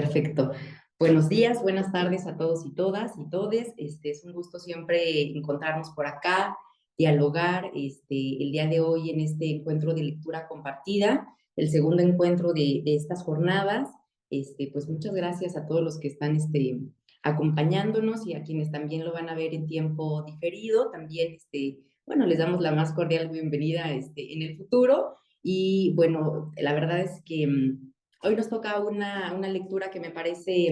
Perfecto. Buenos días, buenas tardes a todos y todas y todes. Es un gusto siempre encontrarnos por acá, dialogar, el día de hoy en este encuentro de lectura compartida, el segundo encuentro de estas jornadas. Pues muchas gracias a todos los que están, acompañándonos y a quienes también lo van a ver en tiempo diferido. También, bueno, les damos la más cordial bienvenida, en el futuro. Y bueno, la verdad es que hoy nos toca una lectura que me parece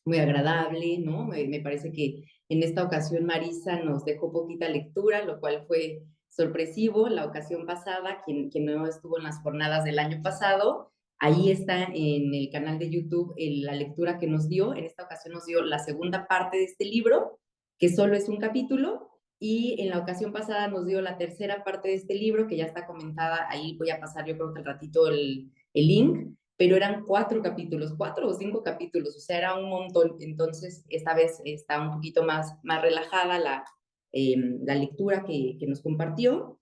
muy agradable, ¿no? Me parece que en esta ocasión Marisa nos dejó poquita lectura, lo cual fue sorpresivo. La ocasión pasada, quien no estuvo en las jornadas del año pasado, ahí está en el canal de YouTube la lectura que nos dio. En esta ocasión nos dio la segunda parte de este libro, que solo es un capítulo, y en la ocasión pasada nos dio la tercera parte de este libro, que ya está comentada. Ahí voy a pasar yo creo que al ratito el link, pero eran 4 capítulos, 4 o 5 capítulos, o sea, era un montón. Entonces, esta vez está un poquito más relajada la lectura que nos compartió.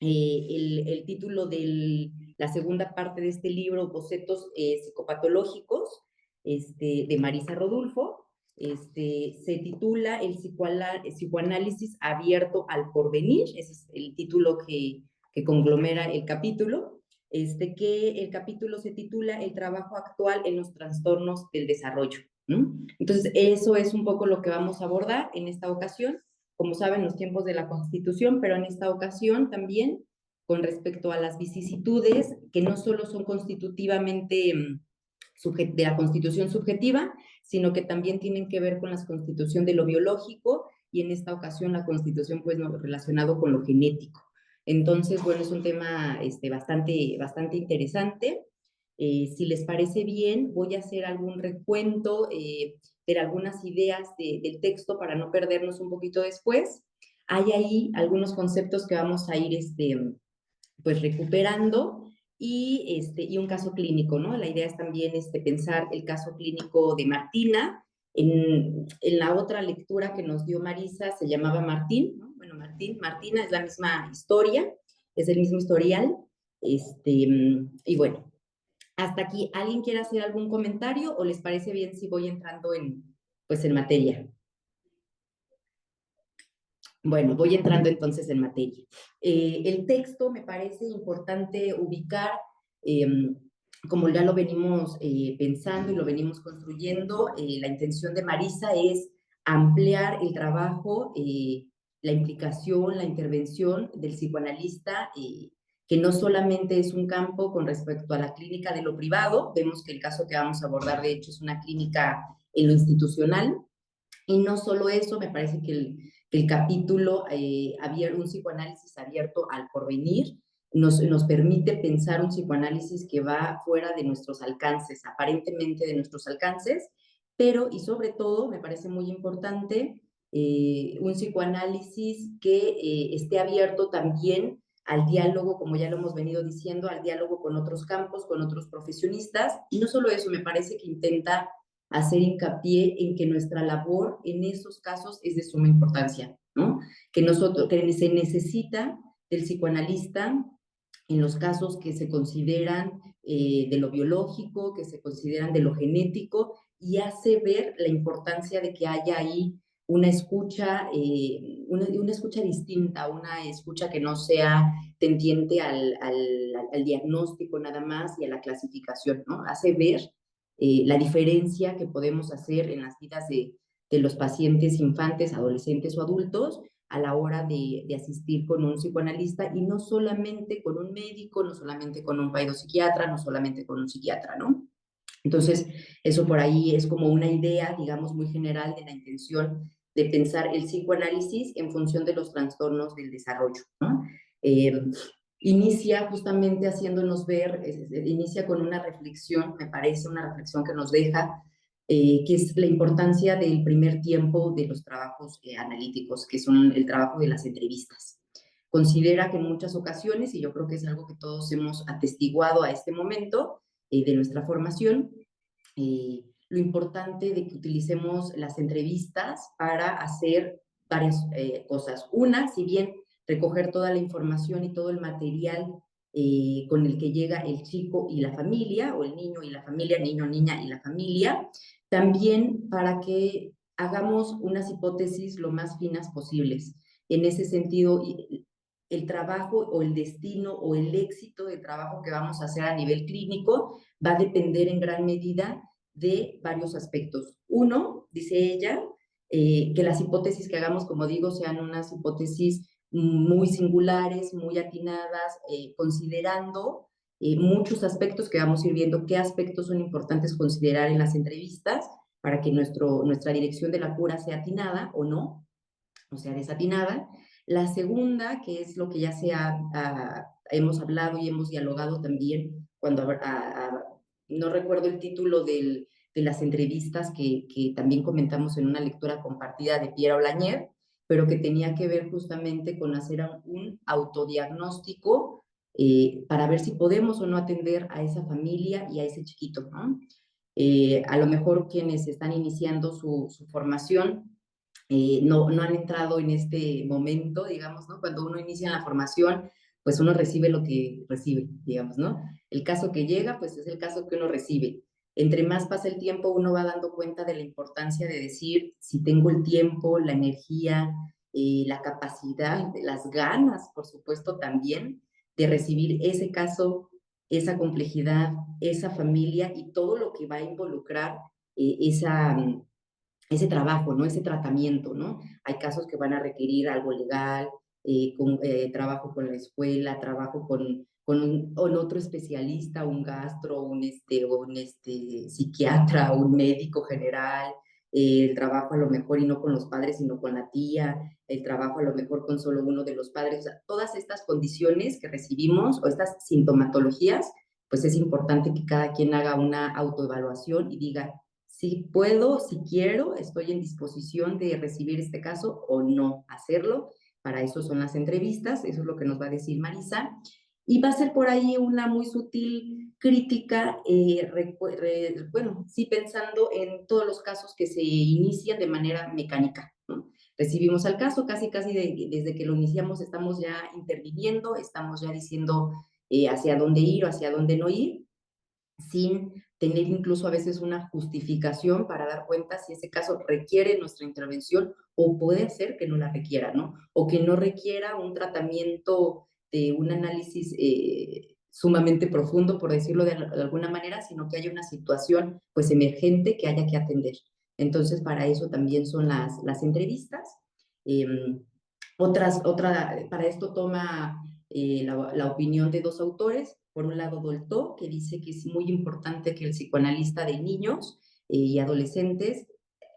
El título de la segunda parte de este libro, Bocetos psicopatológicos, de Marisa Rodulfo, se titula El psicoanálisis abierto al porvenir. Ese es el título que conglomera el capítulo. Que el capítulo se titula El trabajo actual en los trastornos del desarrollo, ¿no? Entonces, eso es un poco lo que vamos a abordar en esta ocasión. Como saben, los tiempos de la Constitución, pero en esta ocasión también con respecto a las vicisitudes que no solo son constitutivamente de la Constitución subjetiva, sino que también tienen que ver con la Constitución de lo biológico y en esta ocasión la Constitución pues no, relacionado con lo genético. Entonces, bueno, es un tema bastante interesante. Si les parece bien, voy a hacer algún recuento de algunas ideas del texto para no perdernos un poquito después. Hay ahí algunos conceptos que vamos a ir pues recuperando y un caso clínico, ¿no? La idea es también pensar el caso clínico de Martina. En la otra lectura que nos dio Marisa se llamaba Martín, ¿no? Bueno, Martina es la misma historia, es el mismo historial. Y bueno, hasta aquí, ¿alguien quiere hacer algún comentario o les parece bien si voy entrando pues en materia? Bueno, voy entrando entonces en materia. El texto me parece importante ubicar, eh, como ya lo venimos pensando y lo venimos construyendo. La intención de Marisa es ampliar el trabajo, la implicación, la intervención del psicoanalista, que no solamente es un campo con respecto a la clínica de lo privado. Vemos que el caso que vamos a abordar, de hecho, es una clínica en lo institucional. Y no solo eso, me parece que el capítulo, un psicoanálisis abierto al porvenir, nos permite pensar un psicoanálisis que va fuera de nuestros alcances, aparentemente de nuestros alcances, pero y sobre todo, me parece muy importante, un psicoanálisis que esté abierto también al diálogo, como ya lo hemos venido diciendo, al diálogo con otros campos, con otros profesionistas. Y no solo eso, me parece que intenta hacer hincapié en que nuestra labor en esos casos es de suma importancia, ¿no? Que se necesita del psicoanalista en los casos que se consideran de lo biológico, que se consideran de lo genético, y hace ver la importancia de que haya ahí una escucha, una escucha distinta, una escucha que no sea tendiente al diagnóstico nada más y a la clasificación, ¿no? Hace ver la diferencia que podemos hacer en las vidas de los pacientes infantes, adolescentes o adultos a la hora de asistir con un psicoanalista, y no solamente con un médico, no solamente con un psiquiatra, no solamente con un psiquiatra, ¿no? Entonces, eso por ahí es como una idea, digamos, muy general de la intención de pensar el psicoanálisis en función de los trastornos del desarrollo, ¿no? Eh, Inicia justamente haciéndonos ver, inicia con una reflexión, me parece una reflexión que nos deja, que es la importancia del primer tiempo de los trabajos analíticos, que son el trabajo de las entrevistas. Considera que en muchas ocasiones, y yo creo que es algo que todos hemos atestiguado a este momento de nuestra formación, lo importante de que utilicemos las entrevistas para hacer varias cosas. Una, si bien recoger toda la información y todo el material con el que llega el chico y la familia, o el niño y la familia, niño, niña y la familia, también para que hagamos unas hipótesis lo más finas posibles. En ese sentido, el trabajo o el destino o el éxito del trabajo que vamos a hacer a nivel clínico va a depender en gran medida de varios aspectos. Uno, dice ella, que las hipótesis que hagamos, como digo, sean unas hipótesis muy singulares, muy atinadas, considerando muchos aspectos que vamos a ir viendo, qué aspectos son importantes considerar en las entrevistas para que nuestra dirección de la cura sea atinada o no, o sea, desatinada. La segunda, que es lo que ya hemos hablado y hemos dialogado también, no recuerdo el título de las entrevistas que también comentamos en una lectura compartida de Pierre Olañer, pero que tenía que ver justamente con hacer un autodiagnóstico para ver si podemos o no atender a esa familia y a ese chiquito, ¿no? A lo mejor quienes están iniciando su formación no han entrado en este momento, digamos, ¿no? Cuando uno inicia en la formación, pues uno recibe lo que recibe, digamos, ¿no? El caso que llega, pues es el caso que uno recibe. Entre más pasa el tiempo, uno va dando cuenta de la importancia de decir si tengo el tiempo, la energía, la capacidad, las ganas, por supuesto, también, de recibir ese caso, esa complejidad, esa familia y todo lo que va a involucrar ese trabajo, ¿no? Ese tratamiento, ¿no? Hay casos que van a requerir algo legal, trabajo con la escuela, trabajo con otro especialista, un gastro, un psiquiatra, un médico general, el trabajo a lo mejor y no con los padres, sino con la tía, el trabajo a lo mejor con solo uno de los padres, o sea, todas estas condiciones que recibimos o estas sintomatologías, pues es importante que cada quien haga una autoevaluación y diga, si puedo, si quiero, estoy en disposición de recibir este caso o no hacerlo. Para eso son las entrevistas, eso es lo que nos va a decir Marisa. Y va a ser por ahí una muy sutil crítica, bueno, sí pensando en todos los casos que se inician de manera mecánica, ¿no? Recibimos al caso, desde que lo iniciamos estamos ya interviniendo, estamos ya diciendo hacia dónde ir o hacia dónde no ir, sin tener incluso a veces una justificación para dar cuenta si ese caso requiere nuestra intervención o puede ser que no la requiera, ¿no? O que no requiera un tratamiento de un análisis sumamente profundo, por decirlo de alguna manera, sino que haya una situación pues emergente que haya que atender. Entonces, para eso también son las entrevistas. Eh, para esto toma la opinión de dos autores. Por un lado, Dolto, que dice que es muy importante que el psicoanalista de niños y adolescentes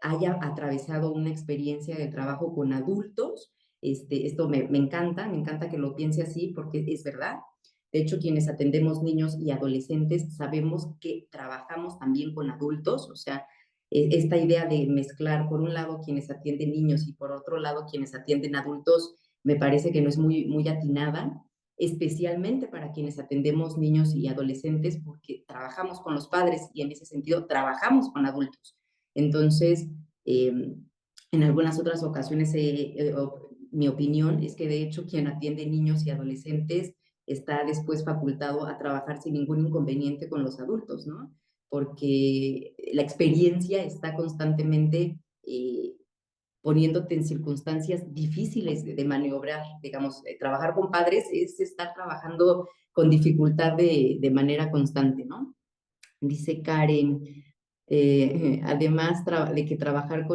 haya atravesado una experiencia de trabajo con adultos. Esto me encanta que lo piense así porque es verdad. De hecho, quienes atendemos niños y adolescentes sabemos que trabajamos también con adultos, o sea, esta idea de mezclar, por un lado, quienes atienden niños y por otro lado, quienes atienden adultos, me parece que no es muy atinada, especialmente para quienes atendemos niños y adolescentes, porque trabajamos con los padres y en ese sentido trabajamos con adultos. Entonces, en algunas otras ocasiones, mi opinión es que de hecho quien atiende niños y adolescentes está después facultado a trabajar sin ningún inconveniente con los adultos, ¿no? Porque la experiencia está constantemente poniéndote en circunstancias difíciles de maniobrar. Digamos, trabajar con padres es estar trabajando con dificultad de manera constante, ¿no? Dice Karen, además de que trabajar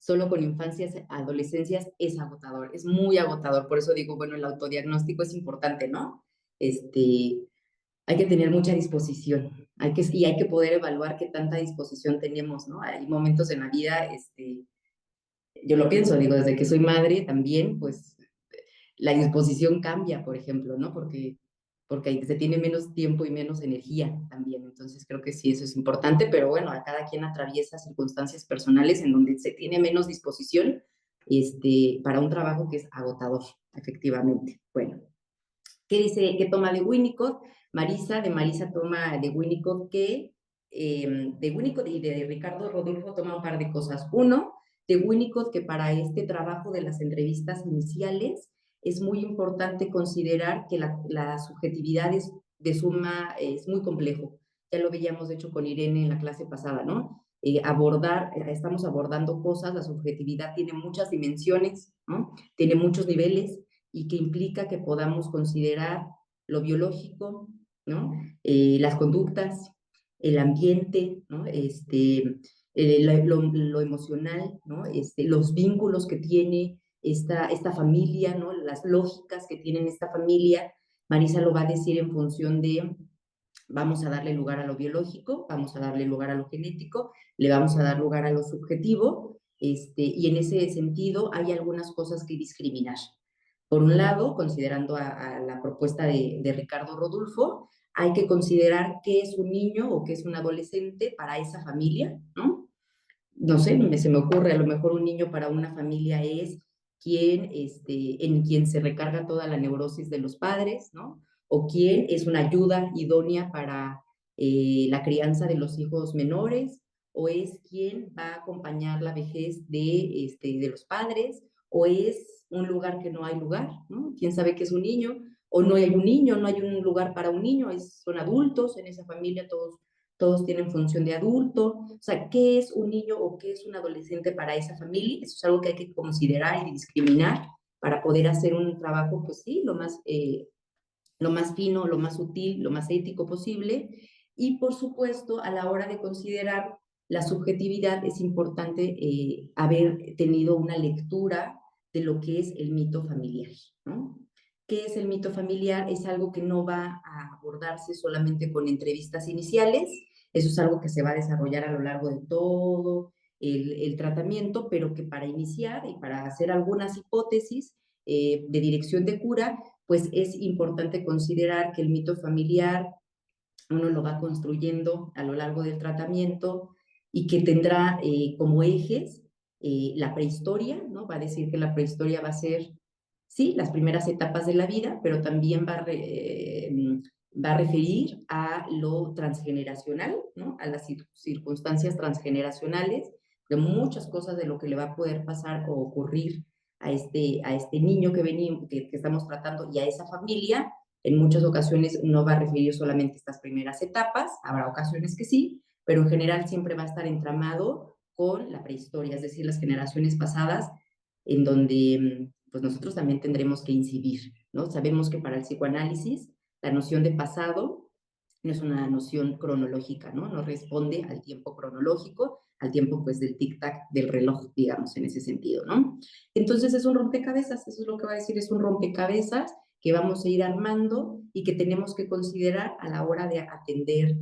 solo con infancias, adolescencias es agotador, es muy agotador. Por eso digo, bueno, el autodiagnóstico es importante, ¿no? Hay que tener mucha disposición, y hay que poder evaluar qué tanta disposición tenemos, ¿no? Hay momentos en la vida, yo lo pienso, digo, desde que soy madre también, pues la disposición cambia, por ejemplo, ¿no? Porque se tiene menos tiempo y menos energía también. Entonces creo que sí, eso es importante, pero bueno, a cada quien atraviesa circunstancias personales en donde se tiene menos disposición para un trabajo que es agotador, efectivamente. Bueno, ¿qué dice? ¿Qué toma de Winnicott? Marisa, de Marisa toma de Winnicott de Winnicott y de Ricardo Rodolfo toma un par de cosas. Uno, de Winnicott que para este trabajo de las entrevistas iniciales es muy importante considerar que la subjetividad es muy complejo. Ya lo veíamos, de hecho, con Irene en la clase pasada, ¿no? Estamos abordando cosas, la subjetividad tiene muchas dimensiones, ¿no? Tiene muchos niveles y que implica que podamos considerar lo biológico, ¿no? Las conductas, el ambiente, ¿no? Lo emocional, ¿no? Los vínculos que tiene esta familia, ¿no? Las lógicas que tiene esta familia. Marisa lo va a decir en función de, vamos a darle lugar a lo biológico, vamos a darle lugar a lo genético, le vamos a dar lugar a lo subjetivo, y en ese sentido hay algunas cosas que discriminar. Por un lado, considerando a la propuesta de Ricardo Rodulfo, hay que considerar qué es un niño o qué es un adolescente para esa familia, ¿no? No sé, se me ocurre, a lo mejor un niño para una familia es en quien se recarga toda la neurosis de los padres, ¿no? O quien es una ayuda idónea para la crianza de los hijos menores, o es quien va a acompañar la vejez de los padres, o es un lugar que no hay lugar, ¿no? ¿Quién sabe qué es un niño? O no hay un niño, no hay un lugar para un niño, son adultos en esa familia, todos tienen función de adulto. O sea, ¿qué es un niño o qué es un adolescente para esa familia? Eso es algo que hay que considerar y discriminar para poder hacer un trabajo, pues sí, lo más fino, lo más sutil, lo más ético posible. Y por supuesto, a la hora de considerar la subjetividad, es importante haber tenido una lectura de lo que es el mito familiar, ¿no? ¿Qué es el mito familiar? Es algo que no va a abordarse solamente con entrevistas iniciales, eso es algo que se va a desarrollar a lo largo de todo el tratamiento, pero que para iniciar y para hacer algunas hipótesis de dirección de cura, pues es importante considerar que el mito familiar uno lo va construyendo a lo largo del tratamiento y que tendrá como ejes la prehistoria, ¿no? Va a decir que la prehistoria va a ser, sí, las primeras etapas de la vida, pero también va a referir a lo transgeneracional, ¿no? A las circunstancias transgeneracionales, de muchas cosas de lo que le va a poder pasar o ocurrir a este niño que estamos tratando y a esa familia. En muchas ocasiones no va a referir solamente estas primeras etapas, habrá ocasiones que sí, pero en general siempre va a estar entramado con la prehistoria, es decir, las generaciones pasadas, en donde pues nosotros también tendremos que incidir, ¿no? Sabemos que para el psicoanálisis la noción de pasado no es una noción cronológica, ¿no? No responde al tiempo cronológico, al tiempo pues del tic-tac del reloj, digamos, en ese sentido, ¿no? Entonces es un rompecabezas, eso es lo que va a decir, es un rompecabezas que vamos a ir armando y que tenemos que considerar a la hora de atender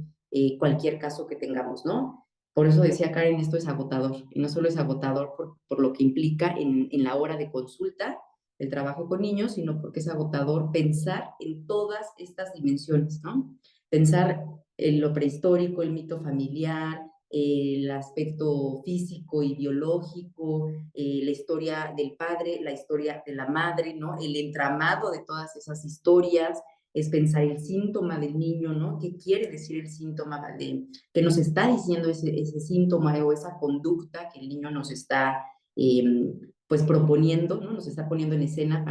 cualquier caso que tengamos, ¿no? Por eso decía Karen, esto es agotador, y no solo es agotador por lo que implica en la hora de consulta, el trabajo con niños, sino porque es agotador pensar en todas estas dimensiones, ¿no? Pensar en lo prehistórico, el mito familiar, el aspecto físico y biológico, la historia del padre, la historia de la madre, ¿no? El entramado de todas esas historias, es pensar el síntoma del niño, ¿no? ¿Qué quiere decir el síntoma que nos está diciendo ese síntoma o esa conducta que el niño nos está, eh, pues, proponiendo, ¿no? Nos está poniendo en escena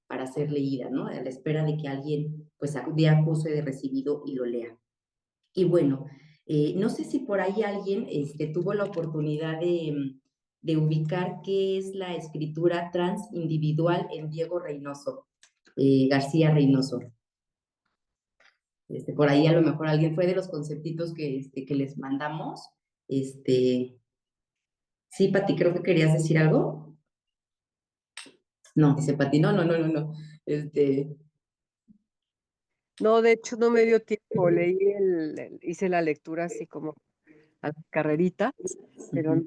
para ser leída, ¿no? A la espera de que alguien, pues, dé acuse de recibido y lo lea. Y bueno, no sé si por ahí alguien tuvo la oportunidad de ubicar qué es la escritura transindividual en Diego Reynoso, García Reynoso. Por ahí a lo mejor alguien fue de los conceptitos que les mandamos. Sí, Pati, creo que querías decir algo. No, dice Pati, no, no, no, no, no. Este, No, de hecho no me dio tiempo, hice la lectura así como a la carrerita, pero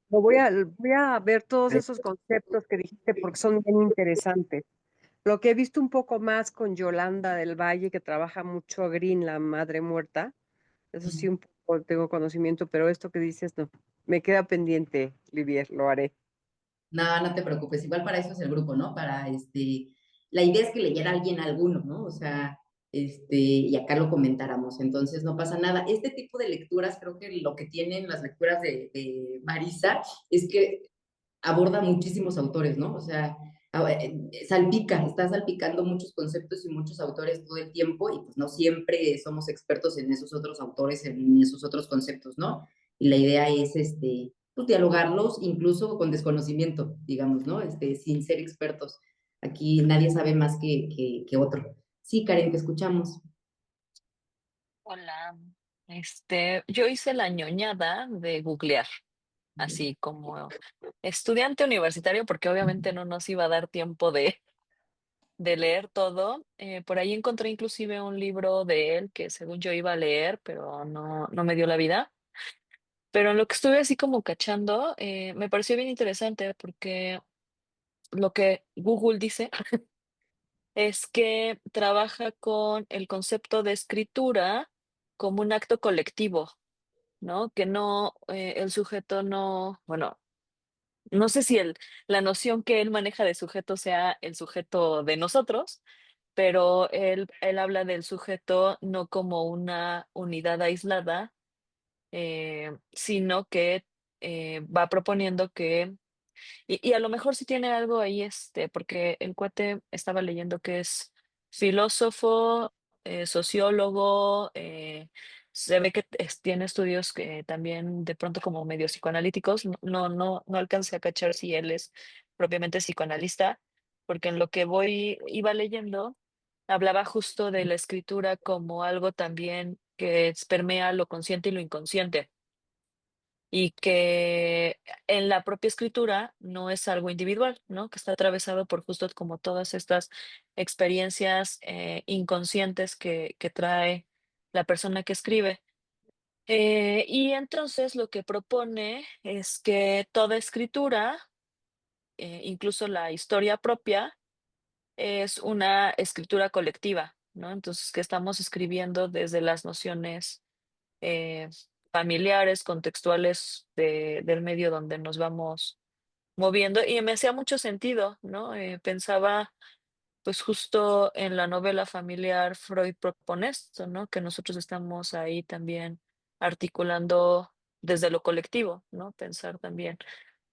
voy a ver todos esos conceptos que dijiste porque son bien interesantes. Lo que he visto un poco más con Yolanda del Valle, que trabaja mucho Green, la madre muerta, eso sí un poco tengo conocimiento, pero esto que dices no, me queda pendiente, Livier, lo haré. no, no te preocupes, igual para eso es el grupo, ¿no? La idea es que leyera alguien alguno, ¿no? O sea, y acá lo comentáramos, entonces no pasa nada. Este tipo de lecturas, creo que lo que tienen las lecturas de Marisa es que aborda muchísimos autores, ¿no? O sea, salpica, está salpicando muchos conceptos y muchos autores todo el tiempo y pues no siempre somos expertos en esos otros autores, en esos otros conceptos, ¿no? Y la idea es, pues, dialogarlos incluso con desconocimiento, digamos, ¿no? Sin ser expertos. Aquí nadie sabe más que otro. Sí, Karen, te escuchamos. Hola, yo hice la ñoñada de googlear, así como estudiante universitario, porque obviamente no nos iba a dar tiempo de leer todo. Por ahí encontré inclusive un libro de él que según yo iba a leer, pero no me dio la vida. Pero en lo que estuve así como cachando, me pareció bien interesante porque lo que Google dice es que trabaja con el concepto de escritura como un acto colectivo. ¿No? Que no, el sujeto no, bueno, no sé si la noción que él maneja de sujeto sea el sujeto de nosotros, pero él habla del sujeto no como una unidad aislada, sino que va proponiendo que y a lo mejor sí tiene algo ahí, porque el cuate estaba leyendo que es filósofo, sociólogo, se ve que tiene estudios que también de pronto como medio psicoanalíticos. No alcancé a cachar si él es propiamente psicoanalista, porque en lo que iba leyendo, hablaba justo de la escritura como algo también que permea lo consciente y lo inconsciente y que en la propia escritura no es algo individual, ¿no? Que está atravesado por justo como todas estas experiencias inconscientes que trae la persona que escribe. Y entonces lo que propone es que toda escritura, incluso la historia propia, es una escritura colectiva, ¿no? Entonces que estamos escribiendo desde las nociones eh, familiares, contextuales del medio donde nos vamos moviendo y me hacía mucho sentido, ¿no? Pensaba pues justo en la novela familiar Freud propone esto, ¿no? Que nosotros estamos ahí también articulando desde lo colectivo, ¿no? Pensar también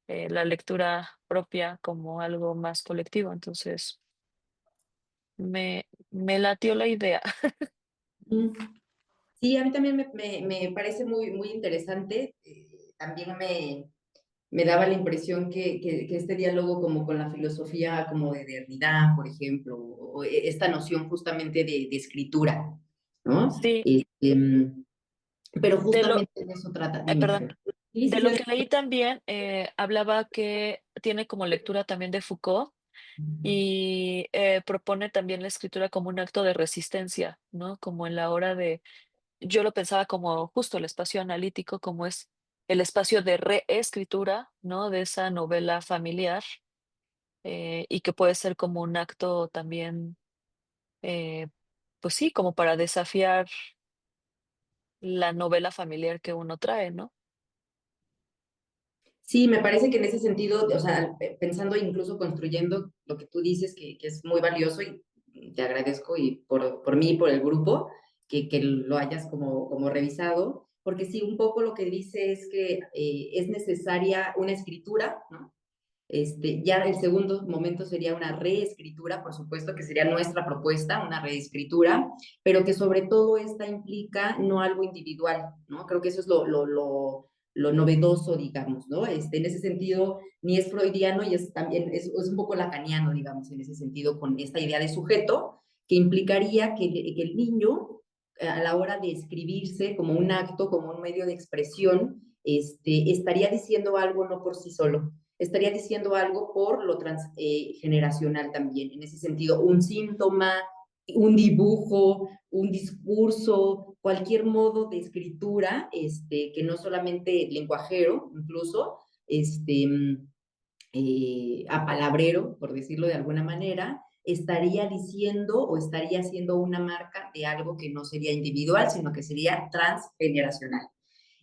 la lectura propia como algo más colectivo. Entonces, me latió la idea. Mm. Sí, a mí también me parece muy, muy interesante. También me daba la impresión que este diálogo como con la filosofía como de Derrida, por ejemplo, o esta noción justamente de escritura, ¿no? Sí, Pero de lo, justamente de eso trata. Dime, perdón. Karen. Sí, sí, De sí. lo que leí también, hablaba que tiene como lectura también de Foucault y propone también la escritura como un acto de resistencia, ¿no? Como en la hora de, yo lo pensaba como justo el espacio analítico, como es el espacio de reescritura, ¿no? De esa novela familiar y que puede ser como un acto también, eh, pues sí, como para desafiar la novela familiar que uno trae, ¿no? Sí, me parece que en ese sentido, o sea, pensando incluso construyendo lo que tú dices, que es muy valioso y te agradezco y por mí y por el grupo que lo hayas como revisado, porque sí, un poco lo que dice es que es necesaria una escritura, ¿no? Ya el segundo momento sería una reescritura, por supuesto, que sería nuestra propuesta, una reescritura, pero que sobre todo esta implica no algo individual, ¿no? Creo que eso es lo novedoso, digamos, ¿no? En ese sentido, ni es freudiano y es también, es un poco lacaniano, digamos, en ese sentido, con esta idea de sujeto, que implicaría que el niño, a la hora de escribirse como un acto, como un medio de expresión, estaría diciendo algo no por sí solo, estaría diciendo algo por lo transgeneracional también. En ese sentido, un síntoma, un dibujo, un discurso, cualquier modo de escritura, que no solamente lenguajero, incluso, apalabrero, por decirlo de alguna manera, estaría diciendo o estaría haciendo una marca de algo que no sería individual, sino que sería transgeneracional.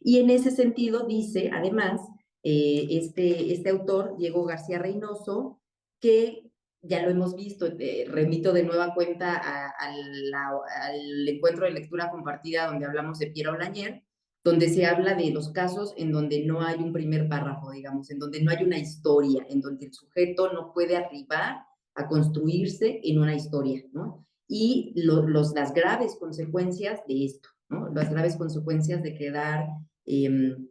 Y en ese sentido dice, además, este autor, Diego García Reynoso, que ya lo hemos visto, remito de nueva cuenta al encuentro de lectura compartida donde hablamos de Pierre Oulanger, donde se habla de los casos en donde no hay un primer párrafo, digamos, en donde no hay una historia, en donde el sujeto no puede arribar a construirse en una historia, ¿no? Y las graves consecuencias de esto, ¿no? Las graves consecuencias de quedar,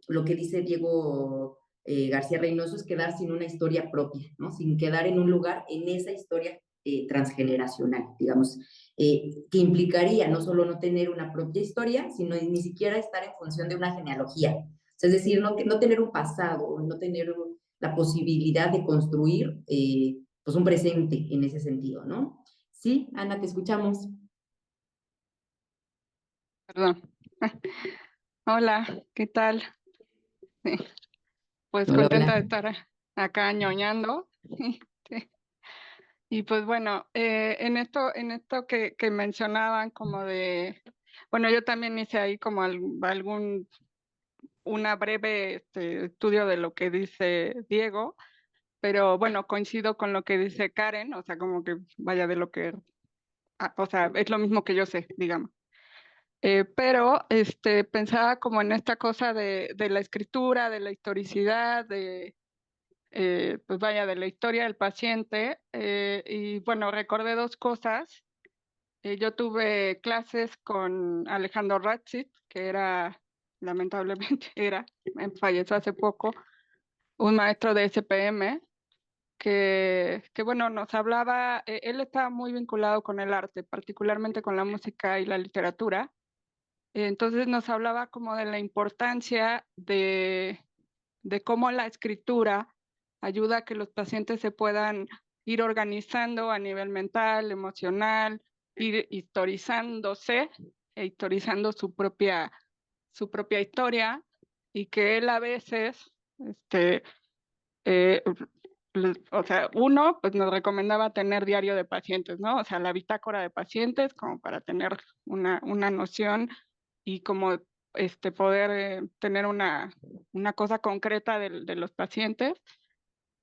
lo que dice Diego García Reynoso, es quedar sin una historia propia, ¿no? Sin quedar en un lugar en esa historia transgeneracional, digamos, que implicaría no solo no tener una propia historia, sino ni siquiera estar en función de una genealogía. O sea, es decir, no tener un pasado, no tener la posibilidad de construir pues un presente en ese sentido, ¿no? Sí, Ana, te escuchamos. Perdón. Hola, ¿qué tal? Sí, pues Hola, contenta de hola. estar acá ñoñando. Sí. Y pues bueno, en esto que mencionaban como de, bueno, yo también hice ahí como una breve estudio de lo que dice Diego, pero bueno, coincido con lo que dice Karen, o sea, como que vaya de lo que, o sea, es lo mismo que yo sé, digamos. Pero pensaba como en esta cosa de la escritura, de la historicidad, pues vaya, de la historia del paciente. Y bueno, recordé dos cosas. Yo tuve clases con Alejandro Ratzit, que era, lamentablemente, falleció hace poco, un maestro de SPM, que bueno, nos hablaba, él estaba muy vinculado con el arte, particularmente con la música y la literatura. Entonces nos hablaba como de la importancia de cómo la escritura ayuda a que los pacientes se puedan ir organizando a nivel mental, emocional, ir historizándose e historizando su propia historia, y que él a veces, eh, o sea, uno, pues nos recomendaba tener diario de pacientes, ¿no? O sea, la bitácora de pacientes como para tener una noción y como poder tener una cosa concreta de los pacientes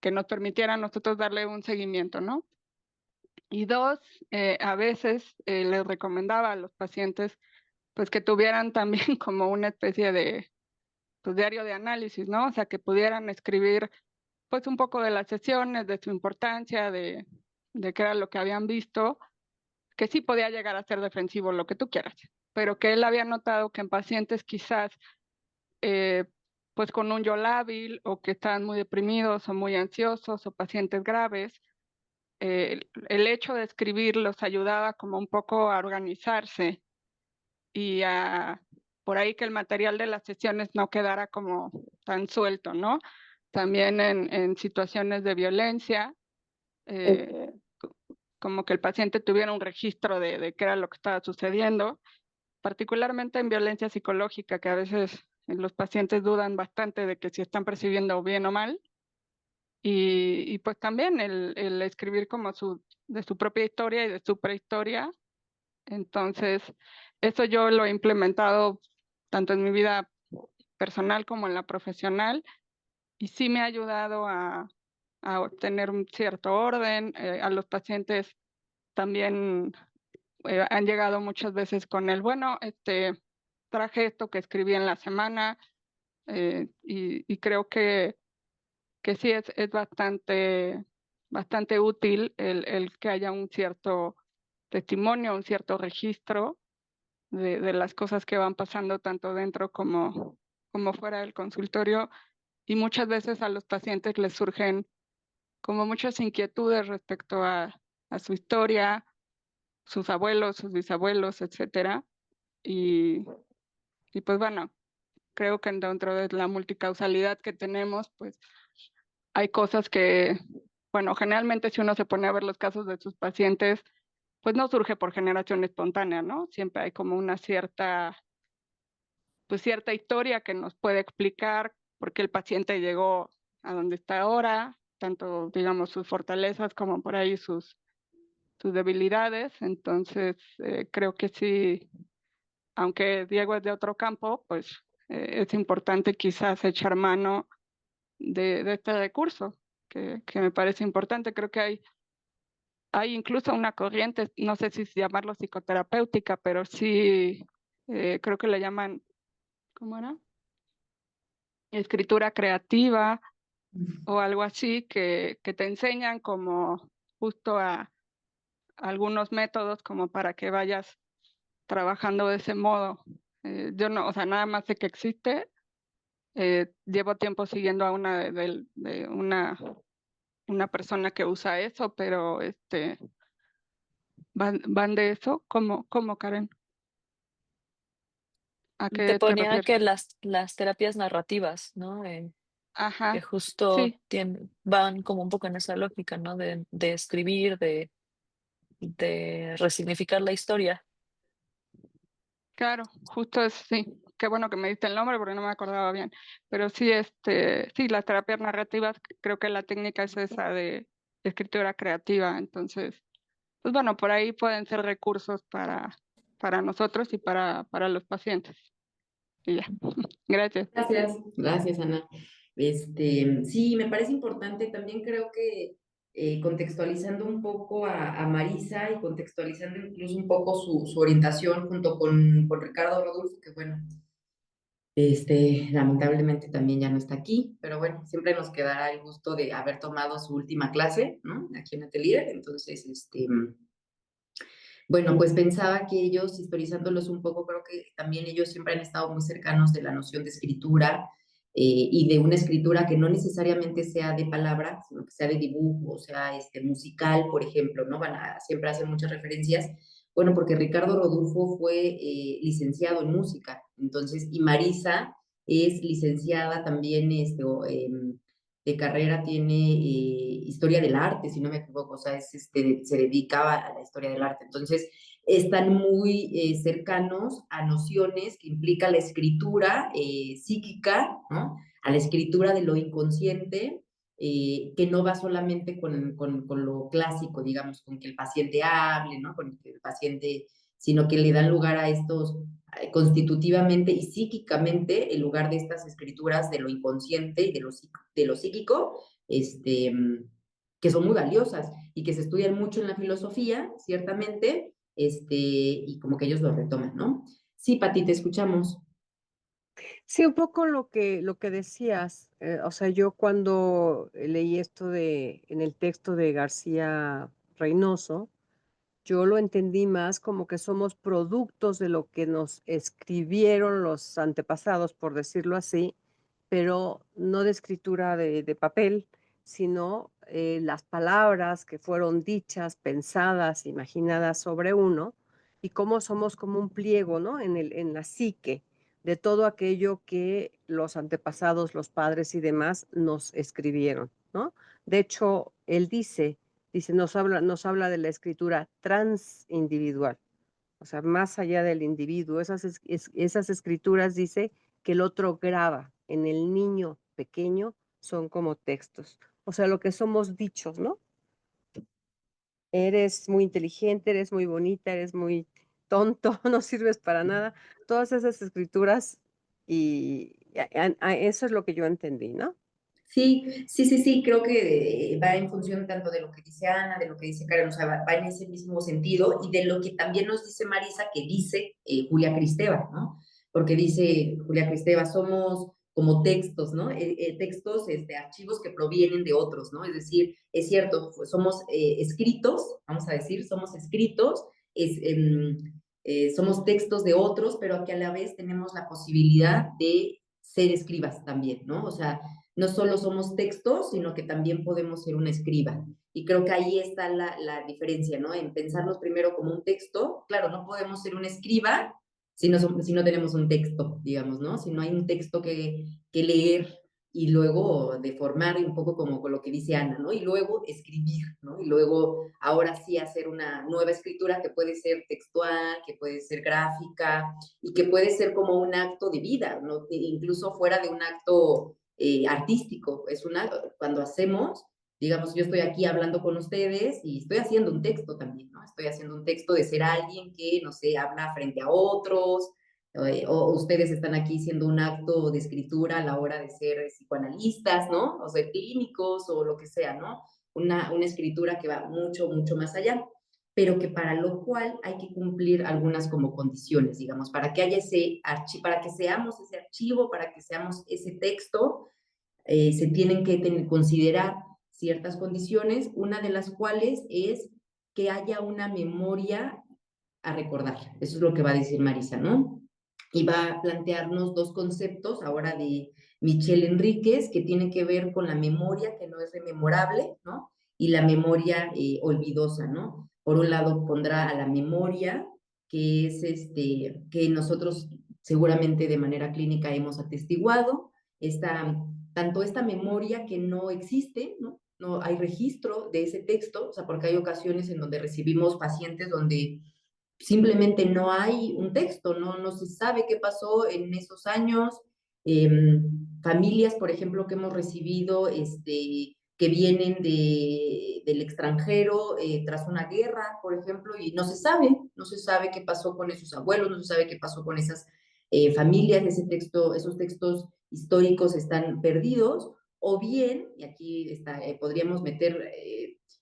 que nos permitiera a nosotros darle un seguimiento, ¿no? Y dos, a veces les recomendaba a los pacientes pues que tuvieran también como una especie de pues, diario de análisis, ¿no? O sea, que pudieran escribir pues un poco de las sesiones, de su importancia, de qué era lo que habían visto, que sí podía llegar a ser defensivo, lo que tú quieras, pero que él había notado que en pacientes quizás eh, pues con un yo lábil o que estaban muy deprimidos o muy ansiosos o pacientes graves, el hecho de escribir los ayudaba como un poco a organizarse y a por ahí que el material de las sesiones no quedara como tan suelto, ¿no? También en situaciones de violencia, eh, como que el paciente tuviera un registro de qué era lo que estaba sucediendo, particularmente en violencia psicológica, que a veces los pacientes dudan bastante de que si están percibiendo bien o mal. Y pues también el escribir como de su propia historia y de su prehistoria. Entonces, eso yo lo he implementado tanto en mi vida personal como en la profesional, y sí me ha ayudado a obtener un cierto orden. A los pacientes también han llegado muchas veces con el, bueno, traje esto que escribí en la semana, y creo que sí es bastante útil el que haya un cierto testimonio, un cierto registro de las cosas que van pasando tanto dentro como fuera del consultorio. Y muchas veces a los pacientes les surgen como muchas inquietudes respecto a su historia, sus abuelos, sus bisabuelos, etcétera. Y, y pues bueno, creo que dentro de la multicausalidad que tenemos, pues hay cosas que, bueno, generalmente si uno se pone a ver los casos de sus pacientes, pues no surge por generación espontánea, ¿no? Siempre hay como una pues cierta historia que nos puede explicar por qué el paciente llegó a donde está ahora, tanto, digamos, sus fortalezas como por ahí sus debilidades. Entonces, creo que sí, aunque Diego es de otro campo, pues es importante quizás echar mano de este recurso, que me parece importante. Creo que hay incluso una corriente, no sé si llamarlo psicoterapéutica, pero sí creo que le llaman ¿cómo era? Escritura creativa o algo así, que te enseñan como justo a algunos métodos como para que vayas trabajando de ese modo. Yo no, o sea, nada más sé que existe. Llevo tiempo siguiendo a de una persona que usa eso, pero van de eso. ¿Cómo, Karen? ¿A Te qué te ponía refieres? que las terapias narrativas, ¿no? Que Ajá, justo sí, van como un poco en esa lógica, ¿no? De escribir, de resignificar la historia. claro, justo es, sí. Qué bueno que me diste el nombre porque no me acordaba bien. Pero sí, sí, las terapias narrativas, creo que la técnica es esa de escritura creativa. Entonces, pues bueno, por ahí pueden ser recursos para nosotros y para los pacientes. Y ya, gracias. Gracias, gracias, Ana. Sí, me parece importante. También creo que contextualizando un poco a Marisa y contextualizando incluso un poco su orientación junto con Ricardo Rodolfo, que bueno, lamentablemente también ya no está aquí, pero bueno, siempre nos quedará el gusto de haber tomado su última clase, ¿no? Aquí en Atelier. Entonces, bueno, pues pensaba que ellos, historizándolos un poco, creo que también ellos siempre han estado muy cercanos de la noción de escritura y de una escritura que no necesariamente sea de palabra, sino que sea de dibujo, o sea, musical, por ejemplo, ¿no? Siempre hacen muchas referencias. Bueno, porque Ricardo Rodulfo fue licenciado en música, entonces, y Marisa es licenciada también, de carrera, tiene historia del arte, si no me equivoco, o sea, se dedicaba a la historia del arte. Entonces, están muy cercanos a nociones que implica la escritura psíquica, ¿no? A la escritura de lo inconsciente, que no va solamente con lo clásico, digamos, con que el paciente hable, ¿no? Con que el paciente, sino que le dan lugar a estos constitutivamente y psíquicamente, en lugar de estas escrituras de lo inconsciente y de lo psíquico, que son muy valiosas y que se estudian mucho en la filosofía, ciertamente, y como que ellos lo retoman, ¿no? Sí, Pati, te escuchamos. Sí, un poco lo que decías, o sea, yo cuando leí esto en el texto de García Reynoso, yo lo entendí más como que somos productos de lo que nos escribieron los antepasados, por decirlo así, pero no de escritura de papel, sino las palabras que fueron dichas, pensadas, imaginadas sobre uno, y cómo somos como un pliego, ¿no? En la psique de todo aquello que los antepasados, los padres y demás nos escribieron, ¿no? De hecho, él dice, nos habla de la escritura transindividual, o sea, más allá del individuo. Esas escrituras, dice, que el otro graba en el niño pequeño, son como textos. O sea, lo que somos dichos, ¿no? Eres muy inteligente, eres muy bonita, eres muy tonto, no sirves para nada. Todas esas escrituras y eso es lo que yo entendí, ¿no? Sí, sí, sí, sí, creo que va en función tanto de lo que dice Ana, de lo que dice Karen, o sea, va en ese mismo sentido y de lo que también nos dice Marisa, que dice Julia Cristeva, ¿no? Porque dice Julia Cristeva, somos como textos, ¿no? Textos, archivos que provienen de otros, ¿no? Es decir, es cierto, pues, somos escritos, vamos a decir, somos escritos, somos textos de otros, pero que a la vez tenemos la posibilidad de ser escribas también, ¿no? O sea, no solo somos textos, sino que también podemos ser una escriba. Y creo que ahí está la diferencia, ¿no? En pensarnos primero como un texto. Claro, no podemos ser una escriba si no tenemos un texto, digamos, ¿no? Si no hay un texto que leer y luego deformar un poco como con lo que dice Ana, ¿no? Y luego escribir, ¿no? Y luego ahora sí hacer una nueva escritura que puede ser textual, que puede ser gráfica y que puede ser como un acto de vida, ¿no? Incluso fuera de un acto artístico. Cuando hacemos, digamos, yo estoy aquí hablando con ustedes y estoy haciendo un texto también, ¿no? Estoy haciendo un texto de ser alguien que, no sé, habla frente a otros, o ustedes están aquí haciendo un acto de escritura a la hora de ser psicoanalistas, ¿no? O ser clínicos o lo que sea, ¿no? Una escritura que va mucho, mucho más allá. pero que para lo cual hay que cumplir algunas como condiciones, digamos, para que haya ese archivo, para que seamos ese archivo, para que seamos ese texto, se tienen que considerar ciertas condiciones, una de las cuales es que haya una memoria a recordar. Eso es lo que va a decir Marisa, ¿no? Y va a plantearnos dos conceptos ahora de Michelle Enríquez que tienen que ver con la memoria que no es rememorable, ¿no? Y la memoria olvidosa, ¿no? Por un lado pondrá a la memoria, que es que nosotros seguramente de manera clínica hemos atestiguado, tanto esta memoria que no existe, ¿no? No hay registro de ese texto, o sea, porque hay ocasiones en donde recibimos pacientes donde simplemente no hay un texto, no se sabe qué pasó en esos años. Familias, por ejemplo, que hemos recibido, que vienen del extranjero tras una guerra, por ejemplo, y no se sabe qué pasó con esos abuelos, no se sabe qué pasó con esas familias, esos textos históricos están perdidos, o bien, y aquí podríamos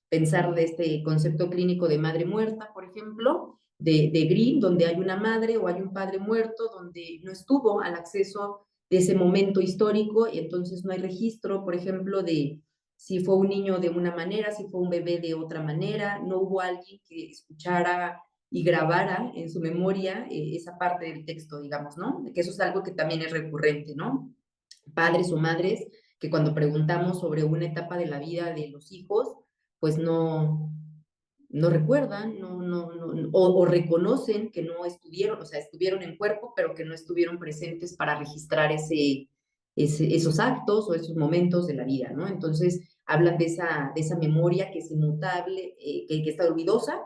pensar de este concepto clínico de madre muerta, por ejemplo, de Green, donde hay una madre o hay un padre muerto, donde no estuvo al acceso de ese momento histórico y entonces no hay registro, por ejemplo, de si fue un niño de una manera, si fue un bebé de otra manera, no hubo alguien que escuchara y grabara en su memoria esa parte del texto, digamos, ¿no? Que eso es algo que también es recurrente, ¿no? Padres o madres que cuando preguntamos sobre una etapa de la vida de los hijos, pues no recuerdan, o reconocen que no estuvieron, o sea, estuvieron en cuerpo, pero que no estuvieron presentes para registrar esos actos o esos momentos de la vida, ¿no? Entonces, hablan de esa memoria que es inmutable, que está olvidosa,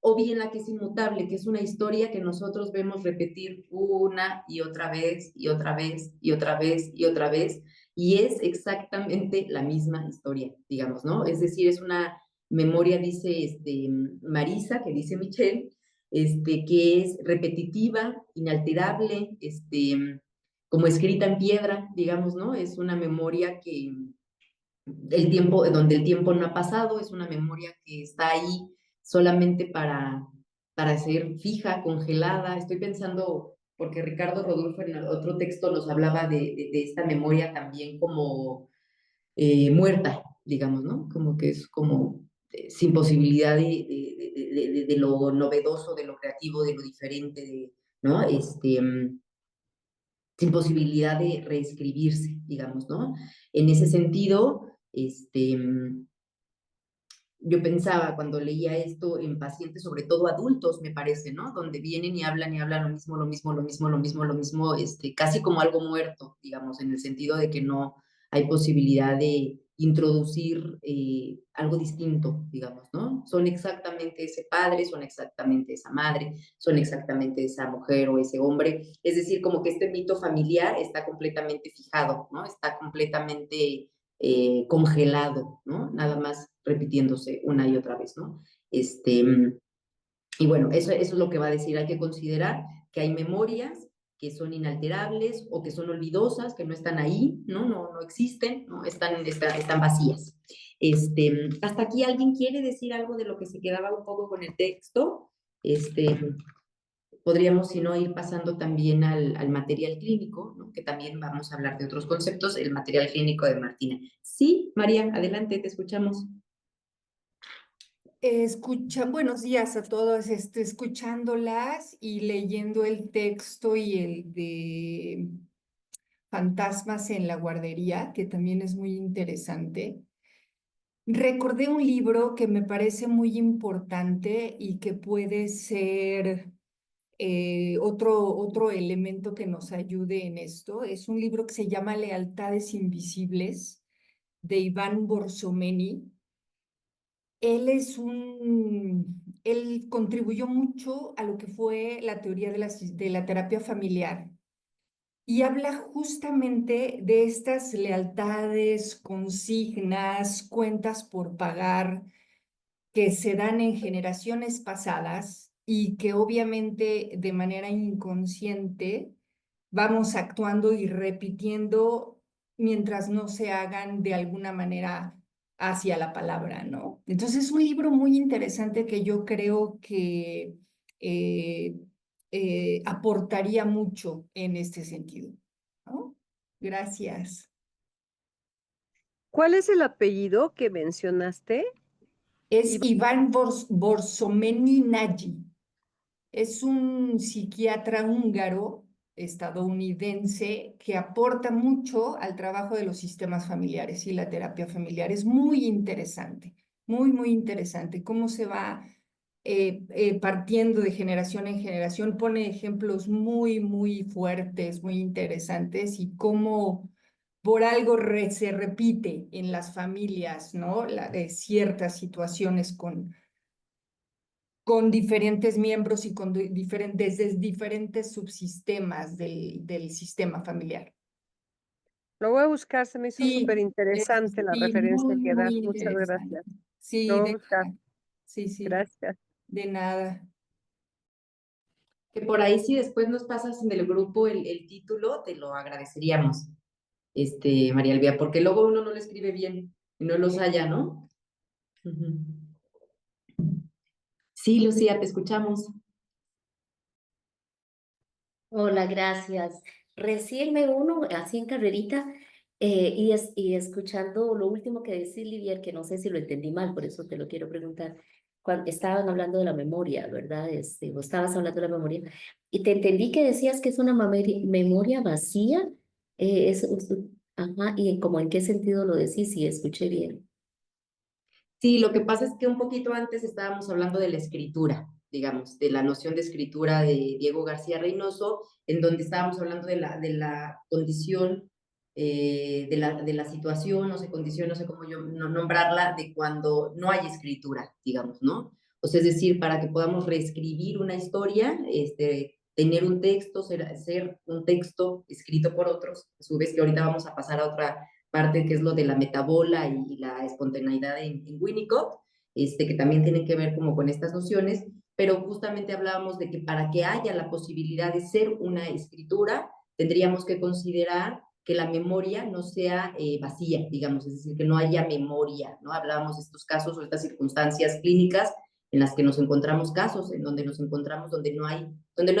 o bien la que es inmutable, que es una historia que nosotros vemos repetir una y otra vez, y otra vez, y otra vez, y otra vez, y es exactamente la misma historia, digamos, ¿no? Es decir, es una memoria, dice Marisa, que dice Michelle, que es repetitiva, inalterable, como escrita en piedra, digamos, ¿no? Es una memoria donde el tiempo no ha pasado, es una memoria que está ahí solamente para ser fija, congelada. Estoy pensando, porque Ricardo Rodolfo en otro texto nos hablaba de esta memoria también como muerta, digamos, ¿no? Como que es como sin posibilidad de lo novedoso, de lo creativo, de lo diferente, ¿no? Sin posibilidad de reescribirse, digamos, ¿no? En ese sentido, yo pensaba cuando leía esto en pacientes, sobre todo adultos, me parece, ¿no? Donde vienen y hablan lo mismo, lo mismo, lo mismo, lo mismo, lo mismo, casi como algo muerto, digamos, en el sentido de que no hay posibilidad de introducir algo distinto, digamos, ¿no? Son exactamente ese padre, son exactamente esa madre, son exactamente esa mujer o ese hombre. Es decir, como que este mito familiar está completamente fijado, ¿no? Está completamente congelado, ¿no? Nada más repitiéndose una y otra vez, ¿no? Y bueno, eso es lo que va a decir. Hay que considerar que hay memorias que son inalterables o que son olvidosas, que no están ahí, no existen, ¿no? Están vacías. Hasta aquí alguien quiere decir algo de lo que se quedaba un poco con el texto. Podríamos, si no, ir pasando también al material clínico, ¿no? Que también vamos a hablar de otros conceptos, el material clínico de Martina. Sí, María, adelante, te escuchamos. Buenos días a todos, escuchándolas y leyendo el texto y el de fantasmas en la guardería, que también es muy interesante. Recordé un libro que me parece muy importante y que puede ser otro elemento que nos ayude en esto. Es un libro que se llama Lealtades Invisibles, de Iván Borsomeni. Él contribuyó mucho a lo que fue la teoría de la terapia familiar y habla justamente de estas lealtades, consignas, cuentas por pagar que se dan en generaciones pasadas y que obviamente de manera inconsciente vamos actuando y repitiendo mientras no se hagan de alguna manera hacia la palabra, ¿no? Entonces es un libro muy interesante que yo creo que aportaría mucho en este sentido, ¿no? Gracias. ¿Cuál es el apellido que mencionaste? Es Iván Borsomeni Nagy. Es un psiquiatra húngaro estadounidense que aporta mucho al trabajo de los sistemas familiares y la terapia familiar. Es muy interesante, muy interesante cómo se va partiendo de generación en generación. Pone ejemplos muy fuertes, muy interesantes y cómo por algo se repite en las familias, ¿no? Ciertas situaciones con diferentes miembros y con desde diferentes subsistemas del sistema familiar. Lo voy a buscar, se me hizo súper Sí, interesante la sí, referencia que das. muy Muchas interesante. gracias. Lo Sí, voy a de buscar. nada. Sí, Gracias. de nada. Que por ahí si después nos pasas en el grupo el título, te lo agradeceríamos, María Elvia, porque luego uno no lo escribe bien y no los halla, ¿no? Ujú. Sí, Lucía, te escuchamos. Hola, gracias. Recién me uno así en carrerita y escuchando lo último que decís, Livier, que no sé si lo entendí mal, por eso te lo quiero preguntar. Cuando estaban hablando de la memoria, ¿verdad? Vos estabas hablando de la memoria y te entendí que decías que es una memoria vacía. Ajá, y como en qué sentido lo decís, si escuché bien. Sí, lo que pasa es que un poquito antes estábamos hablando de la escritura, digamos, de la noción de escritura de Diego García Reynoso, en donde estábamos hablando de la condición, de la situación, no sé, condición, no sé cómo yo nombrarla, de cuando no hay escritura, digamos, ¿no? O sea, es decir, para que podamos reescribir una historia, tener un texto, ser un texto escrito por otros, a su vez que ahorita vamos a pasar a otra parte que es lo de la metabola y la espontaneidad en Winnicott, que también tienen que ver como con estas nociones, pero justamente hablábamos de que para que haya la posibilidad de ser una escritura, tendríamos que considerar que la memoria no sea vacía, digamos, es decir, que no haya memoria, ¿no? Hablábamos de estos casos o estas circunstancias clínicas en las que nos encontramos casos, en donde nos encontramos donde no hay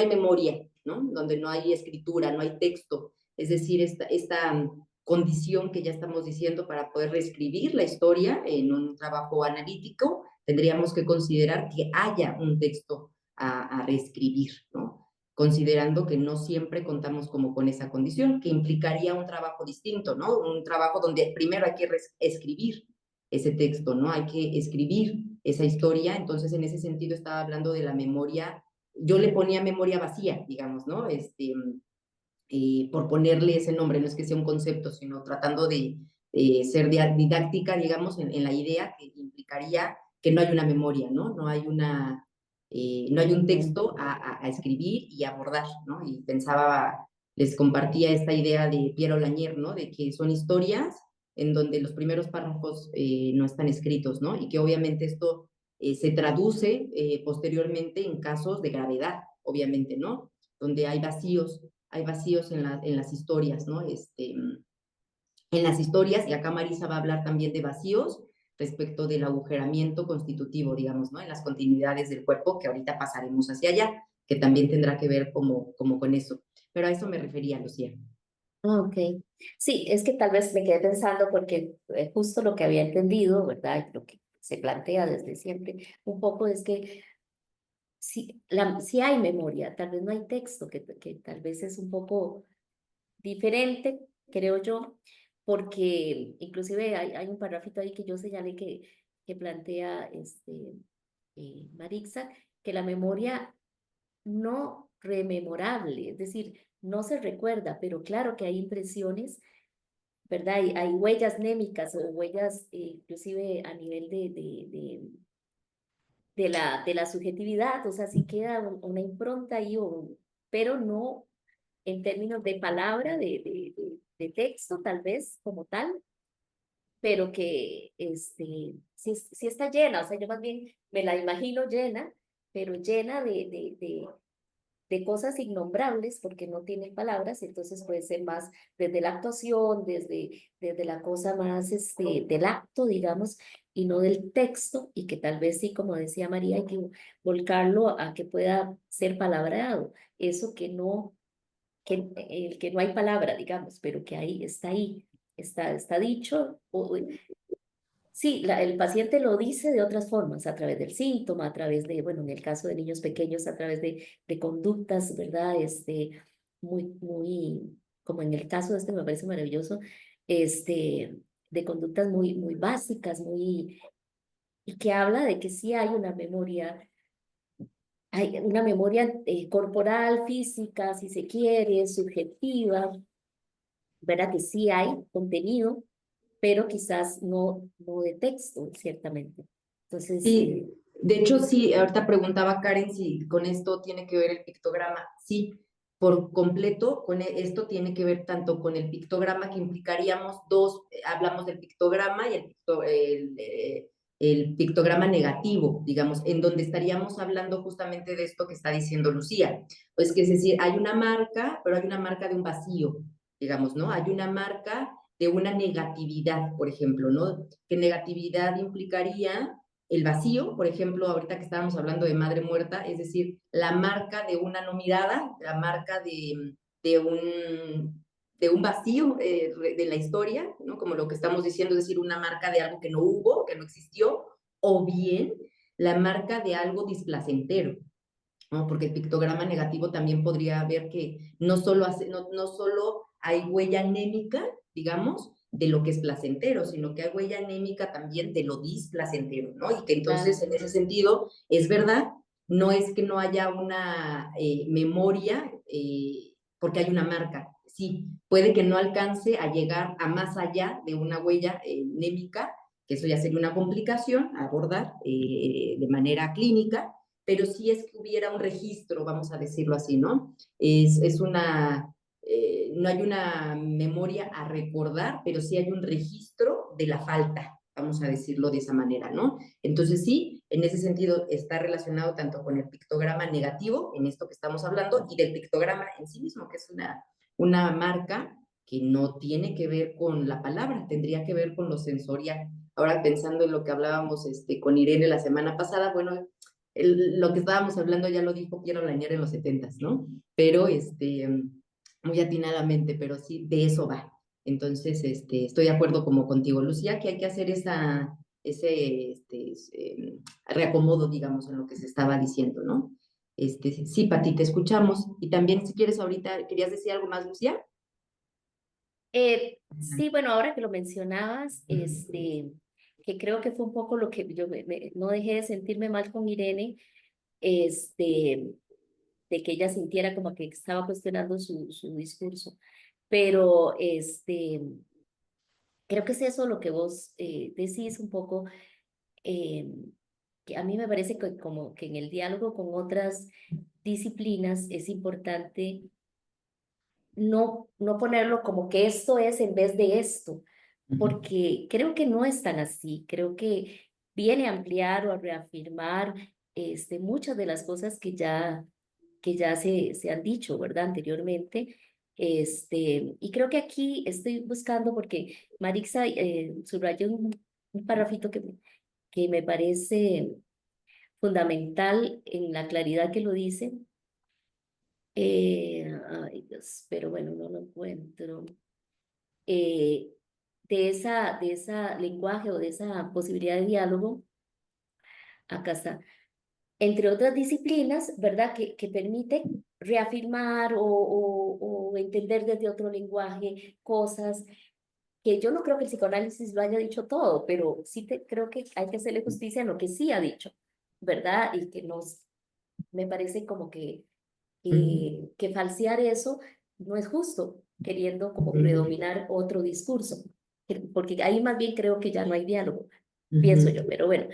memoria, ¿no? Donde no hay escritura, no hay texto, es decir, esta condición que ya estamos diciendo para poder reescribir la historia en un trabajo analítico, tendríamos que considerar que haya un texto a reescribir, ¿no? Considerando que no siempre contamos como con esa condición, que implicaría un trabajo distinto, ¿no? Un trabajo donde primero hay que escribir ese texto, ¿no? Hay que escribir esa historia, entonces en ese sentido estaba hablando de la memoria, yo le ponía memoria vacía, digamos, ¿no? Por ponerle ese nombre, no es que sea un concepto, sino tratando de ser didáctica, digamos, en la idea que implicaría que no hay una memoria, ¿no? No hay un texto a escribir y abordar, ¿no? Y pensaba, les compartía esta idea de Piero Lanier, ¿no? De que son historias en donde los primeros párrafos no están escritos, ¿no? Y que obviamente esto se traduce posteriormente en casos de gravedad, obviamente, ¿no? Donde hay vacíos en las historias, ¿no? En las historias, y acá Marisa va a hablar también de vacíos respecto del agujeramiento constitutivo, digamos, ¿no? En las continuidades del cuerpo, que ahorita pasaremos hacia allá, que también tendrá que ver como con eso. Pero a eso me refería, Lucía. Ok, sí, es que tal vez me quedé pensando porque justo lo que había entendido, ¿verdad? Lo que se plantea desde siempre, un poco es que si hay memoria, tal vez no hay texto, que tal vez es un poco diferente, creo yo, porque inclusive hay un parrafito ahí que yo señalé que plantea Marixa, que la memoria no rememorable, es decir, no se recuerda, pero claro que hay impresiones, ¿verdad? Hay huellas némicas o huellas inclusive a nivel de la subjetividad, o sea, sí queda una impronta ahí, pero no en términos de palabra, de texto, tal vez como tal, pero que sí está llena, o sea, yo más bien me la imagino llena, pero llena de cosas innombrables porque no tienen palabras, entonces puede ser más desde la actuación, desde la cosa más del acto, digamos, y no del texto, y que tal vez sí, como decía María, hay que volcarlo a que pueda ser palabrado, eso el que no hay palabra, digamos, pero que ahí, está dicho, sí, el paciente lo dice de otras formas, a través del síntoma, a través de, bueno, en el caso de niños pequeños, a través de conductas, ¿verdad? Muy, como en el caso de me parece maravilloso, este, de conductas muy básicas, y que habla de que sí hay una memoria corporal, física, si se quiere, subjetiva, ¿verdad? Que sí hay contenido, pero quizás no de texto, ciertamente. Entonces, Sí, de hecho, sí, ahorita preguntaba Karen si con esto tiene que ver el pictograma. Sí, por completo, esto tiene que ver tanto con el pictograma que implicaríamos dos, hablamos del pictograma y el pictograma negativo, digamos, en donde estaríamos hablando justamente de esto que está diciendo Lucía. Pues que es decir, hay una marca, pero hay una marca de un vacío, digamos, ¿no? Hay una marca de una negatividad, por ejemplo, ¿no? Que negatividad implicaría el vacío, por ejemplo, ahorita que estábamos hablando de madre muerta, es decir, la marca de una no mirada, la marca de un vacío de la historia, ¿no? Como lo que estamos diciendo, es decir, una marca de algo que no hubo, que no existió, o bien la marca de algo displacentero, ¿no? Porque el pictograma negativo también podría ver que no solo hay huella anémica, digamos, de lo que es placentero, sino que hay huella anémica también de lo displacentero, ¿no? Y que entonces, en ese sentido, es verdad, no es que no haya una memoria, porque hay una marca. Sí, puede que no alcance a llegar a más allá de una huella anémica, que eso ya sería una complicación a abordar de manera clínica, pero sí es que hubiera un registro, vamos a decirlo así, ¿no? No hay una memoria a recordar, pero sí hay un registro de la falta, vamos a decirlo de esa manera, ¿no? Entonces sí, en ese sentido está relacionado tanto con el pictograma negativo, en esto que estamos hablando, y del pictograma en sí mismo, que es una marca que no tiene que ver con la palabra, tendría que ver con lo sensorial. Ahora pensando en lo que hablábamos con Irene la semana pasada, bueno, lo que estábamos hablando ya lo dijo Piero Lañer en los 70s, ¿no? Pero muy atinadamente, pero sí, de eso va. Entonces, estoy de acuerdo como contigo, Lucía, que hay que hacer ese reacomodo, digamos, en lo que se estaba diciendo, ¿no? Sí, Pati, te escuchamos. Y también, si quieres, ahorita, ¿querías decir algo más, Lucía? Sí, bueno, ahora que lo mencionabas, que creo que fue un poco lo que yo no dejé de sentirme mal con Irene, de que ella sintiera como que estaba cuestionando su discurso. Pero creo que es eso lo que vos decís un poco, que a mí me parece que como que en el diálogo con otras disciplinas es importante no ponerlo como que esto es en vez de esto, porque creo que no es tan así, creo que viene a ampliar o a reafirmar muchas de las cosas que ya se han dicho, ¿verdad? Anteriormente. Y creo que aquí estoy buscando, porque Marixa subrayó un parrafito que me parece fundamental en la claridad que lo dice. Ay Dios, pero bueno, no lo encuentro. eh, de esa lenguaje o de esa posibilidad de diálogo, acá está, entre otras disciplinas, ¿verdad? Que permite reafirmar o entender desde otro lenguaje cosas que yo no creo que el psicoanálisis lo haya dicho todo, pero sí creo que hay que hacerle justicia en lo que sí ha dicho, ¿verdad? Y que me parece como que falsear eso no es justo, queriendo como predominar otro discurso, porque ahí más bien creo que ya no hay diálogo, pienso yo, pero bueno.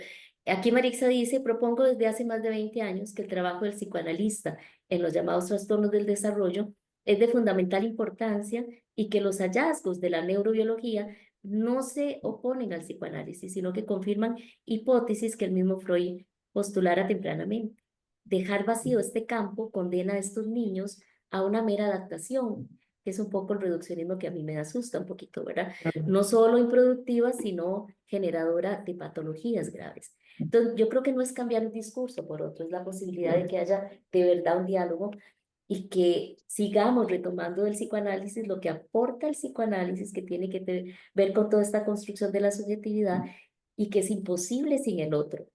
Aquí Marixa dice, propongo desde hace más de 20 años que el trabajo del psicoanalista en los llamados trastornos del desarrollo es de fundamental importancia y que los hallazgos de la neurobiología no se oponen al psicoanálisis, sino que confirman hipótesis que el mismo Freud postulara tempranamente. dejar vacío este campo condena a estos niños a una mera adaptación, que es un poco el reduccionismo que a mí me asusta un poquito, ¿verdad? No solo improductiva, sino generadora de patologías graves. Entonces, yo creo que no es cambiar el discurso, por otro, es la posibilidad de que haya de verdad un diálogo y que sigamos retomando del psicoanálisis lo que aporta el psicoanálisis, que tiene que ver con toda esta construcción de la subjetividad y que es imposible sin el otro,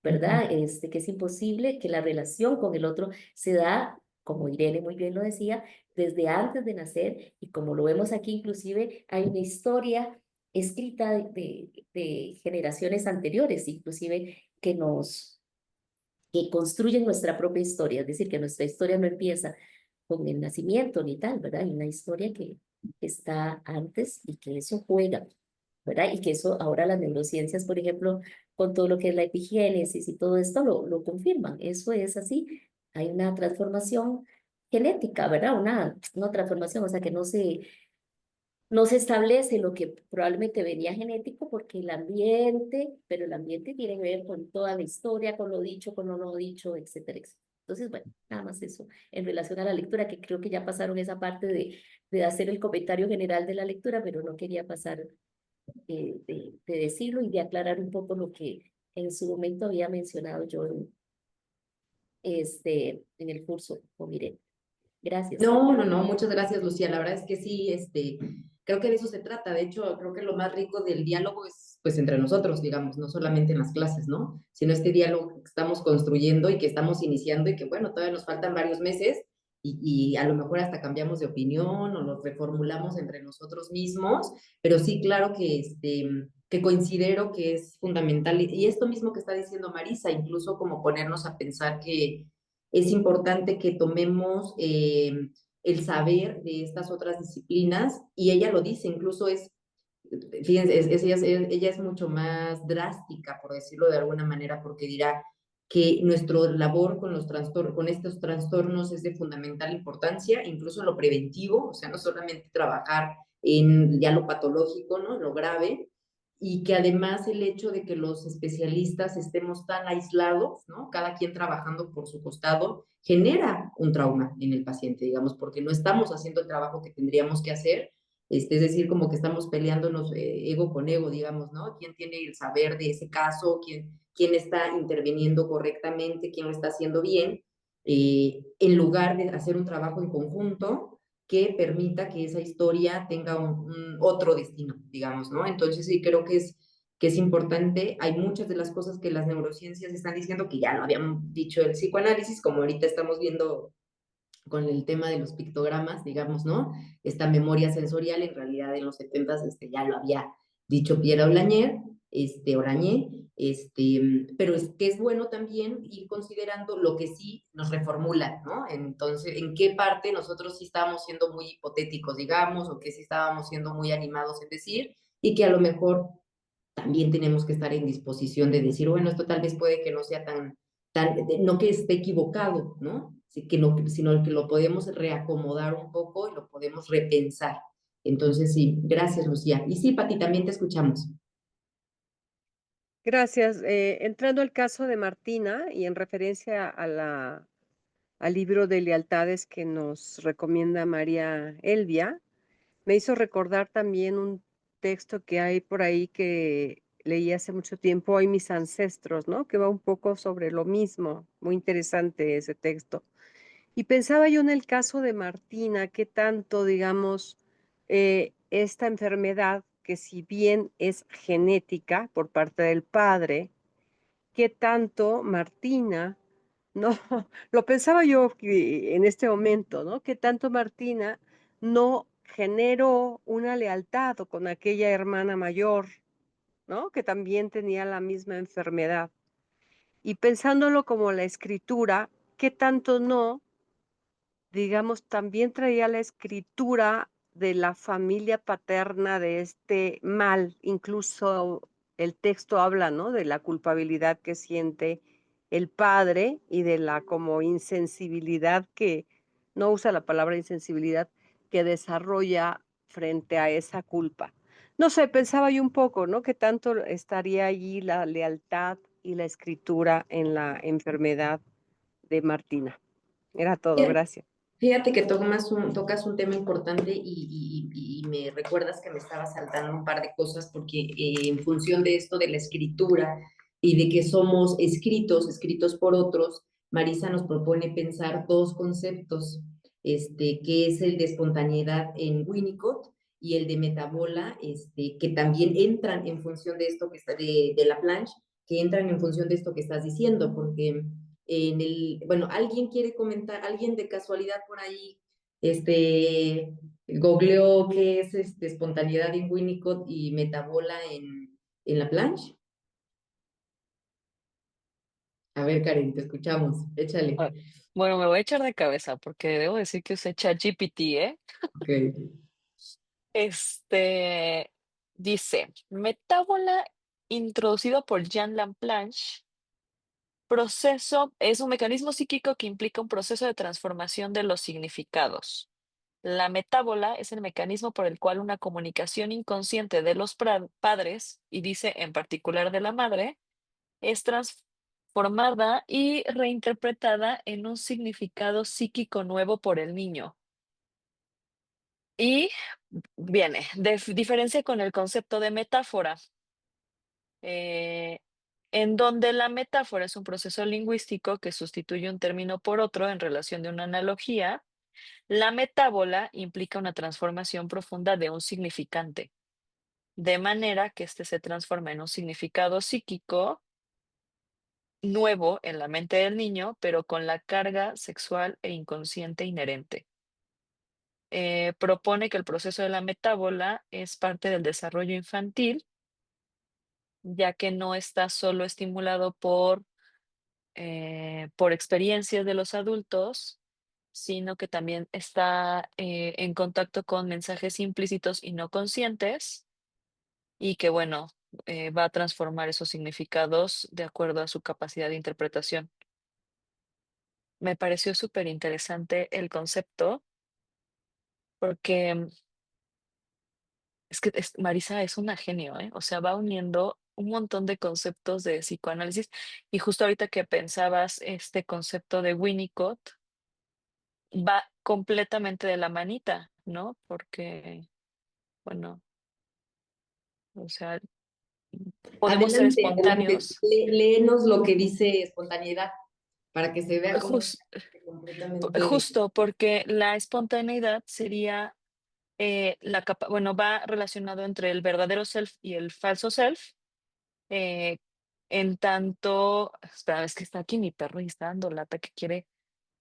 ¿verdad? Que es imposible que la relación con el otro se da, como Irene muy bien lo decía, desde antes de nacer, y como lo vemos aquí, inclusive hay una historia escrita de generaciones anteriores, inclusive que construyen nuestra propia historia, es decir, que nuestra historia no empieza con el nacimiento ni tal, ¿verdad? Hay una historia que está antes y que eso juega, ¿verdad? Y que eso ahora las neurociencias, por ejemplo, con todo lo que es la epigénesis y todo esto lo confirman, eso es así, hay una transformación genética, ¿verdad? Una transformación, o sea, que no se establece lo que probablemente venía genético porque el ambiente, pero el ambiente tiene que ver con toda la historia, con lo dicho, con lo no dicho, etcétera, etcétera. Entonces, bueno, nada más eso en relación a la lectura, que creo que ya pasaron esa parte de hacer el comentario general de la lectura, pero no quería pasar de decirlo y de aclarar un poco lo que en su momento había mencionado yo en el curso con Irene. Gracias. No, muchas gracias, Lucía. La verdad es que sí, creo que de eso se trata. De hecho, creo que lo más rico del diálogo es, pues, entre nosotros, digamos, no solamente en las clases, ¿no? Sino este diálogo que estamos construyendo y que estamos iniciando y que, bueno, todavía nos faltan varios meses y a lo mejor hasta cambiamos de opinión o los reformulamos entre nosotros mismos, pero sí, claro que considero que es fundamental y esto mismo que está diciendo Marisa, incluso como ponernos a pensar que es importante que tomemos el saber de estas otras disciplinas, y ella lo dice, incluso fíjense, ella es mucho más drástica, por decirlo de alguna manera, porque dirá que nuestra labor con con estos trastornos es de fundamental importancia, incluso lo preventivo, o sea, no solamente trabajar en ya lo patológico, ¿no? Lo grave, y que además el hecho de que los especialistas estemos tan aislados, ¿no? Cada quien trabajando por su costado, genera un trauma en el paciente, digamos, porque no estamos haciendo el trabajo que tendríamos que hacer, es decir, como que estamos peleándonos ego con ego, digamos, ¿no? ¿Quién tiene el saber de ese caso? ¿Quién está interviniendo correctamente? ¿Quién lo está haciendo bien? En lugar de hacer un trabajo en conjunto que permita que esa historia tenga un otro destino, digamos, ¿no? Entonces sí creo que es importante. Hay muchas de las cosas que las neurociencias están diciendo que ya lo habían dicho el psicoanálisis, como ahorita estamos viendo con el tema de los pictogramas, digamos, ¿no? Esta memoria sensorial, en realidad en los 70s ya lo había dicho Pierre Orañé, pero es que es bueno también ir considerando lo que sí nos reformula, ¿no? Entonces, ¿en qué parte nosotros sí estábamos siendo muy hipotéticos, digamos, o que sí estábamos siendo muy animados en decir, y que a lo mejor también tenemos que estar en disposición de decir, bueno, esto tal vez puede que no sea no que esté equivocado, ¿no? Sino que lo podemos reacomodar un poco y lo podemos repensar. Entonces, sí, gracias, Lucía. Y sí, Pati, también te escuchamos. Gracias. Entrando al caso de Martina y en referencia al libro de lealtades que nos recomienda María Elvia, me hizo recordar también un texto que hay por ahí que leí hace mucho tiempo, Hoy mis ancestros, ¿no? Que va un poco sobre lo mismo. Muy interesante ese texto. Y pensaba yo en el caso de Martina, qué tanto, digamos, esta enfermedad, que si bien es genética por parte del padre, qué tanto Martina, no, lo pensaba yo en este momento, ¿no? Qué tanto Martina no generó una lealtad con aquella hermana mayor, ¿no? Que también tenía la misma enfermedad. Y pensándolo como la escritura, qué tanto no, digamos, también traía la escritura de la familia paterna de este mal. Incluso el texto habla, ¿no? De la culpabilidad que siente el padre y de la como insensibilidad que, no usa la palabra insensibilidad, que desarrolla frente a esa culpa. No sé, pensaba yo un poco, ¿no? Que tanto estaría allí la lealtad y la escritura en la enfermedad de Martina. Era todo, Bien. gracias. Fíjate que tocas un tema importante y me recuerdas que me estaba saltando un par de cosas porque en función de esto de la escritura y de que somos escritos por otros, Marisa nos propone pensar dos conceptos, que es el de espontaneidad en Winnicott y el de metabola, que también entran en función de esto que está de la planche, que entran en función de esto que estás diciendo, porque bueno, alguien quiere comentar, alguien de casualidad por ahí, googleó qué es espontaneidad en Winnicott y metabola en la planche. A ver, Karen, te escuchamos, échale. Ah, Bueno, me voy a echar de cabeza porque debo decir que usé ChatGPT, ¿eh? Ok. Este dice, metábola introducido por Jean Laplanche, proceso es un mecanismo psíquico que implica un proceso de transformación de los significados. La metábola es el mecanismo por el cual una comunicación inconsciente de los padres, y dice en particular de la madre, es transformada y reinterpretada en un significado psíquico nuevo por el niño. Y viene, diferencia con el concepto de metáfora, eh, en donde la metáfora es un proceso lingüístico que sustituye un término por otro en relación de una analogía. La metábola implica una transformación profunda de un significante, de manera que éste se transforma en un significado psíquico nuevo en la mente del niño, pero con la carga sexual e inconsciente inherente. Propone que el proceso de la metábola es parte del desarrollo infantil, ya que no está solo estimulado por experiencias de los adultos, sino que también está en contacto con mensajes implícitos y no conscientes, y que, bueno, va a transformar esos significados de acuerdo a su capacidad de interpretación. Me pareció súper interesante el concepto, porque es que Marisa es una genio, ¿eh? O sea, va uniendo un montón de conceptos de psicoanálisis. Y justo ahorita que pensabas este concepto de Winnicott, va completamente de la manita, ¿no? Porque, bueno, o sea, podemos ser Adelante, adelante. espontáneos. Léenos lo que dice espontaneidad para que se vea cómo es Jus- completamente. Justo porque la espontaneidad sería bueno, va relacionado entre el verdadero self y el falso self. eh, en tanto, espera, es que está aquí mi perro y está dando lata que quiere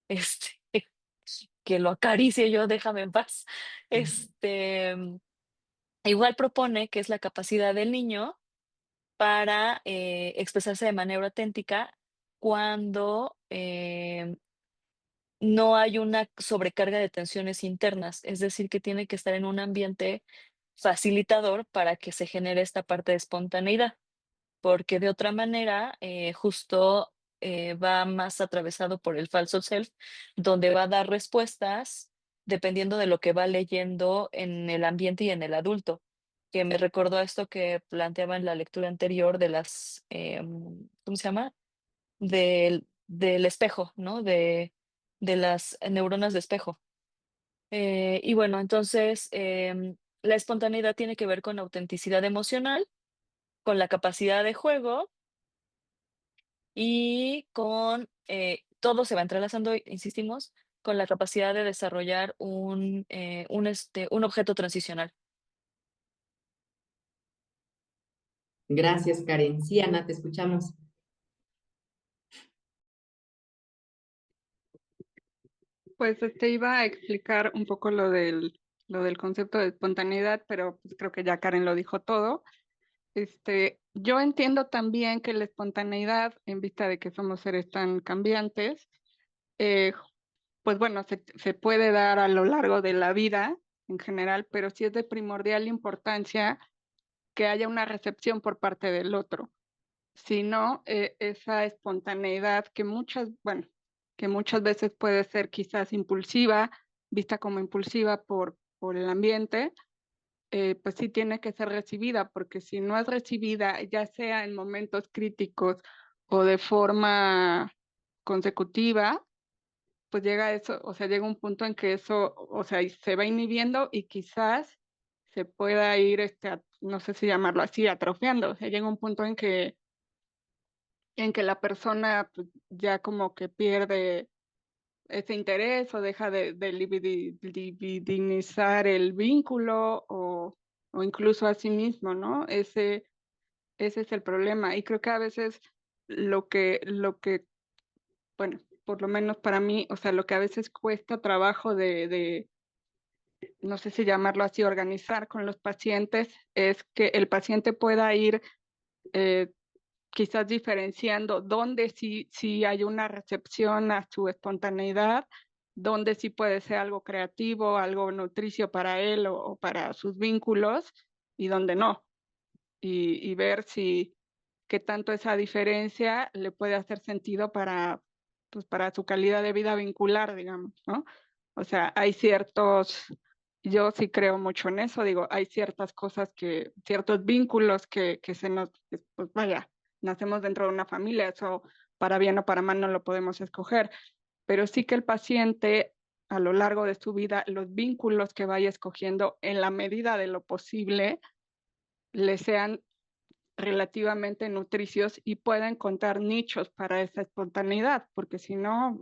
este, que lo acaricie yo, déjame en paz. Igual propone que es la capacidad del niño para expresarse de manera auténtica cuando no hay una sobrecarga de tensiones internas, es decir, que tiene que estar en un ambiente facilitador para que se genere esta parte de espontaneidad, porque de otra manera, justo va más atravesado por el falso self, donde va a dar respuestas dependiendo de lo que va leyendo en el ambiente y en el adulto, que me recordó a esto que planteaba en la lectura anterior de las, ¿cómo se llama? Del espejo, ¿no? De las neuronas de espejo. Y bueno, entonces, la espontaneidad tiene que ver con autenticidad emocional, con la capacidad de juego y con, todo se va entrelazando, insistimos, con la capacidad de desarrollar un objeto transicional. Gracias, Karen. Sí, Ana, te escuchamos. Pues iba a explicar un poco lo del concepto de espontaneidad, pero pues creo que ya Karen lo dijo todo. Yo entiendo también que la espontaneidad, en vista de que somos seres tan cambiantes, eh, pues bueno, se puede dar a lo largo de la vida en general, pero sí es de primordial importancia que haya una recepción por parte del otro. Si no, esa espontaneidad bueno, que muchas veces puede ser quizás impulsiva, vista como impulsiva por el ambiente, pues sí tiene que ser recibida, porque si no es recibida, ya sea en momentos críticos o de forma consecutiva, pues llega a eso, o sea, llega un punto en que eso, o sea, se va inhibiendo y quizás se pueda ir, no sé si llamarlo así, atrofiando. O sea, llega un punto en que la persona pues, ya como que pierde ese interés o deja de libidinizar el vínculo o incluso a sí mismo, ¿no? Ese es el problema. Y creo que a veces lo que, bueno, por lo menos para mí, o sea, lo que a veces cuesta trabajo no sé si llamarlo así, organizar con los pacientes, es que el paciente pueda ir quizás diferenciando dónde sí hay una recepción a su espontaneidad, dónde sí puede ser algo creativo, algo nutricio para él o para sus vínculos, y dónde no. Y ver qué tanto esa diferencia le puede hacer sentido pues para su calidad de vida vincular, digamos, ¿no? O sea, yo sí creo mucho en eso, digo, hay ciertas cosas ciertos vínculos que pues vaya, nacemos dentro de una familia, eso para bien o para mal no lo podemos escoger, pero sí que el paciente a lo largo de su vida, los vínculos que vaya escogiendo en la medida de lo posible, le sean relativamente nutricios y pueda encontrar nichos para esa espontaneidad, porque si no,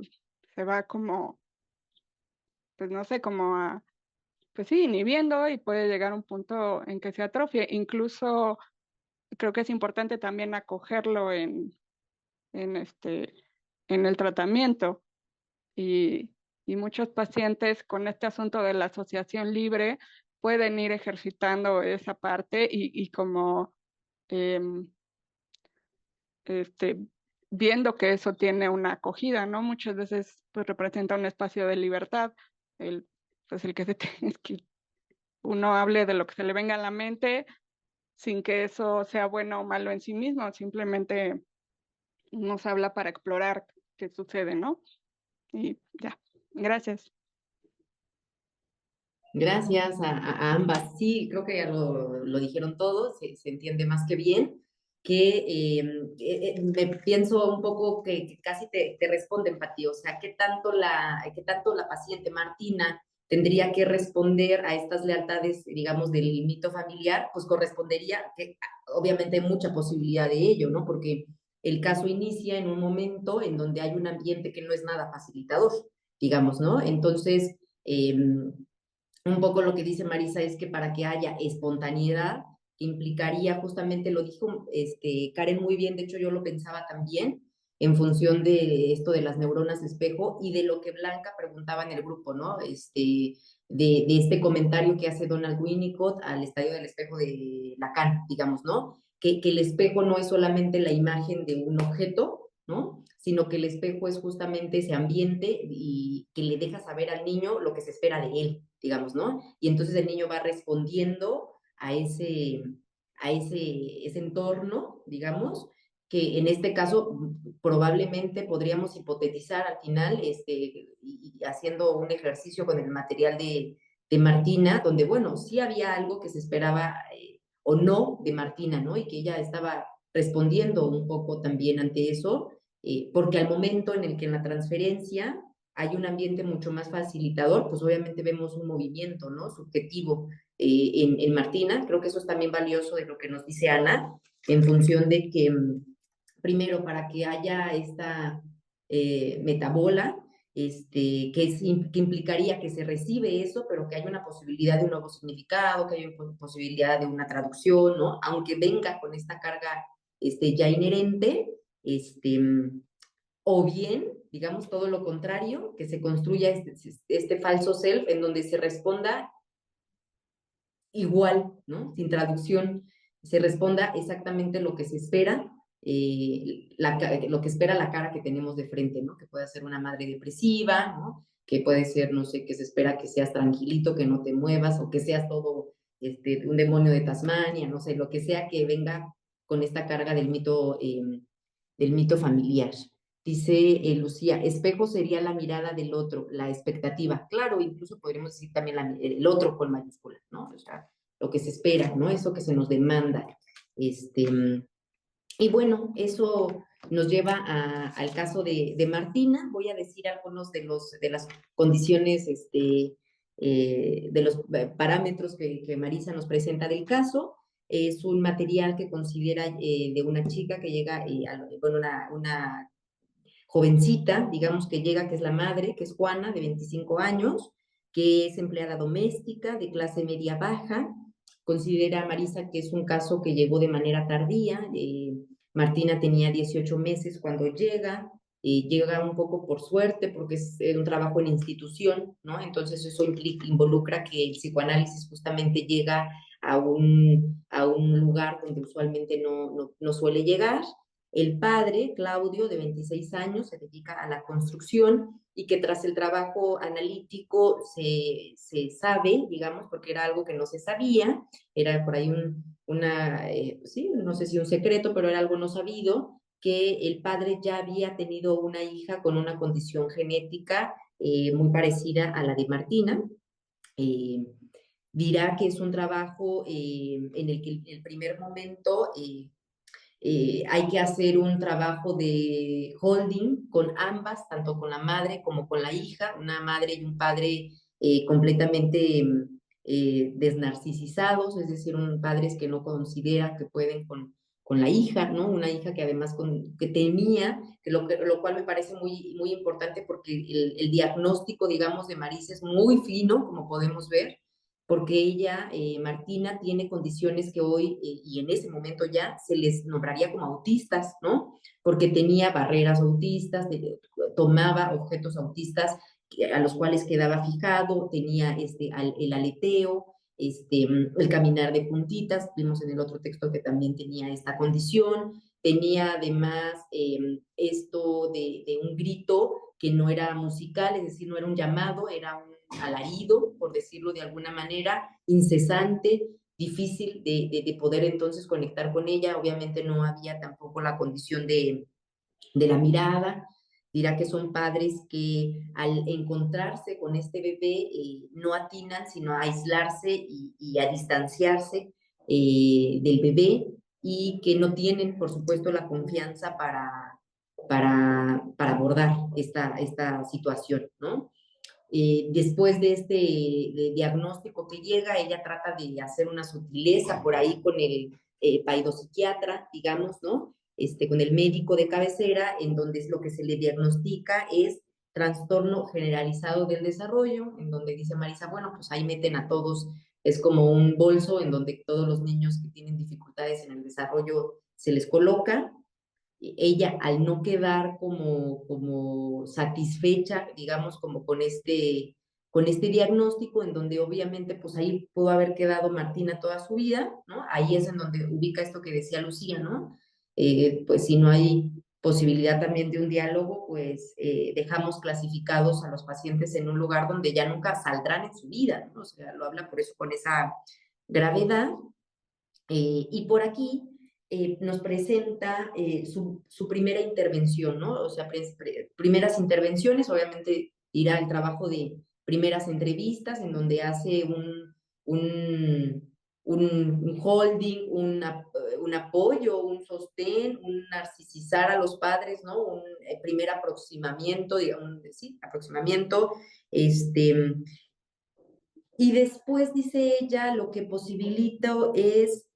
se va pues no sé, pues sí, inhibiendo y puede llegar a un punto en que se atrofie. Incluso creo que es importante también acogerlo en el tratamiento y muchos pacientes con este asunto de la asociación libre pueden ir ejercitando esa parte y como este, viendo que eso tiene una acogida, ¿no? Muchas veces pues representa un espacio de libertad, pues el que es que uno hable de lo que se le venga a la mente sin que eso sea bueno o malo en sí mismo, simplemente nos habla para explorar qué sucede, ¿no? Y ya, gracias. Gracias a ambas. Sí, creo que ya lo dijeron todos, se entiende más que bien, que me pienso un poco que casi te responden, Pati, o sea, qué tanto la paciente Martina tendría que responder a estas lealtades, digamos, del mito familiar, pues correspondería, que obviamente hay mucha posibilidad de ello, ¿no? Porque el caso inicia en un momento en donde hay un ambiente que no es nada facilitador, digamos, ¿no? Entonces, un poco lo que dice Marisa es que para que haya espontaneidad, implicaría justamente, lo dijo Karen muy bien, de hecho yo lo pensaba también, en función de esto de las neuronas espejo y de lo que Blanca preguntaba en el grupo, ¿no? De este comentario que hace Donald Winnicott al estadio del espejo de Lacan, digamos, ¿no? Que el espejo no es solamente la imagen de un objeto, ¿no? Sino que el espejo es justamente ese ambiente y que le deja saber al niño lo que se espera de él, digamos, ¿no? Y entonces el niño va respondiendo a ese entorno, digamos, que en este caso probablemente podríamos hipotetizar al final, y haciendo un ejercicio con el material de Martina, donde, bueno, sí había algo que se esperaba o no de Martina, ¿no? Y que ella estaba respondiendo un poco también ante eso, porque al momento en el que en la transferencia hay un ambiente mucho más facilitador, pues obviamente vemos un movimiento, ¿no? Subjetivo en Martina. Creo que eso es también valioso de lo que nos dice Ana, en función de que, primero, para que haya esta metabola, que implicaría que se recibe eso, pero que haya una posibilidad de un nuevo significado, que haya una posibilidad de una traducción, ¿no? Aunque venga con esta carga ya inherente, o bien, digamos, todo lo contrario, que se construya este falso self en donde se responda igual, ¿no? Sin traducción, se responda exactamente lo que se espera, lo que espera la cara que tenemos de frente, ¿no? Que puede ser una madre depresiva, ¿no? Que puede ser, no sé, que se espera que seas tranquilito, que no te muevas, o que seas todo un demonio de Tasmania, no sé, lo que sea que venga con esta carga del mito familiar. Dice Lucía, espejo sería la mirada del otro, la expectativa. Claro, incluso podríamos decir también el otro con mayúscula, ¿no? O sea, lo que se espera, ¿no? Eso que se nos demanda. Y bueno, eso nos lleva al caso de Martina. Voy a decir algunos de las condiciones, de los parámetros que Marisa nos presenta del caso. Es un material que considera de una chica que llega, bueno, una jovencita, digamos que llega, que es la madre, que es Juana, de 25 años, que es empleada doméstica de clase media baja. Considera Marisa que es un caso que llegó de manera tardía. Martina tenía 18 meses cuando llega. Llega un poco por suerte porque es un trabajo en institución, ¿no? Entonces eso involucra que el psicoanálisis justamente llega a un lugar donde usualmente no suele llegar. El padre, Claudio, de 26 años, se dedica a la construcción y que tras el trabajo analítico se sabe, digamos, porque era algo que no se sabía, era por ahí sí, no sé si un secreto, pero era algo no sabido, que el padre ya había tenido una hija con una condición genética muy parecida a la de Martina. Eh, Dirá que es un trabajo en el que en el primer momento hay que hacer un trabajo de holding con ambas, tanto con la madre como con la hija, una madre y un padre completamente desnarcisizados, es decir, padres que no consideran que pueden con la hija, ¿no? Una hija que además que tenía, lo cual me parece muy importante porque el diagnóstico, digamos, de Marisa es muy fino, como podemos ver, porque ella, Martina, tiene condiciones que hoy y en ese momento ya se les nombraría como autistas, ¿no? Porque tenía barreras autistas, tomaba objetos autistas a los cuales quedaba fijado, tenía el aleteo, el caminar de puntitas, vimos en el otro texto que también tenía esta condición, tenía además esto de un grito que no era musical, es decir, no era un llamado, era un alarido, por decirlo de alguna manera, incesante, difícil de poder entonces conectar con ella. Obviamente no había tampoco la condición de la mirada. Dirá que son padres que al encontrarse con este bebé no atinan sino a aislarse y a distanciarse del bebé y que no tienen, por supuesto, la confianza para abordar esta situación, ¿no? Después de diagnóstico que llega, ella trata de hacer una sutileza por ahí con el paidopsiquiatra, digamos, ¿no? Con el médico de cabecera, en donde es lo que se le diagnostica es trastorno generalizado del desarrollo, en donde dice Marisa, bueno, pues ahí meten a todos, es como un bolso en donde todos los niños que tienen dificultades en el desarrollo se les coloca. Ella al no quedar como satisfecha, digamos, como con este diagnóstico, en donde obviamente pues ahí pudo haber quedado Martina toda su vida, ¿no? Ahí es en donde ubica esto que decía Lucía, ¿no? Pues si no hay posibilidad también de un diálogo, pues dejamos clasificados a los pacientes en un lugar donde ya nunca saldrán en su vida, ¿no? O sea, lo habla por eso con esa gravedad. Y por aquí nos presenta su primera intervención, ¿no? O sea, primeras intervenciones, obviamente irá al trabajo de primeras entrevistas, en donde hace un holding, un apoyo, un sostén, un narcisizar a los padres, ¿no? Un primer aproximamiento, digamos, sí, aproximamiento, y después dice ella, lo que posibilito es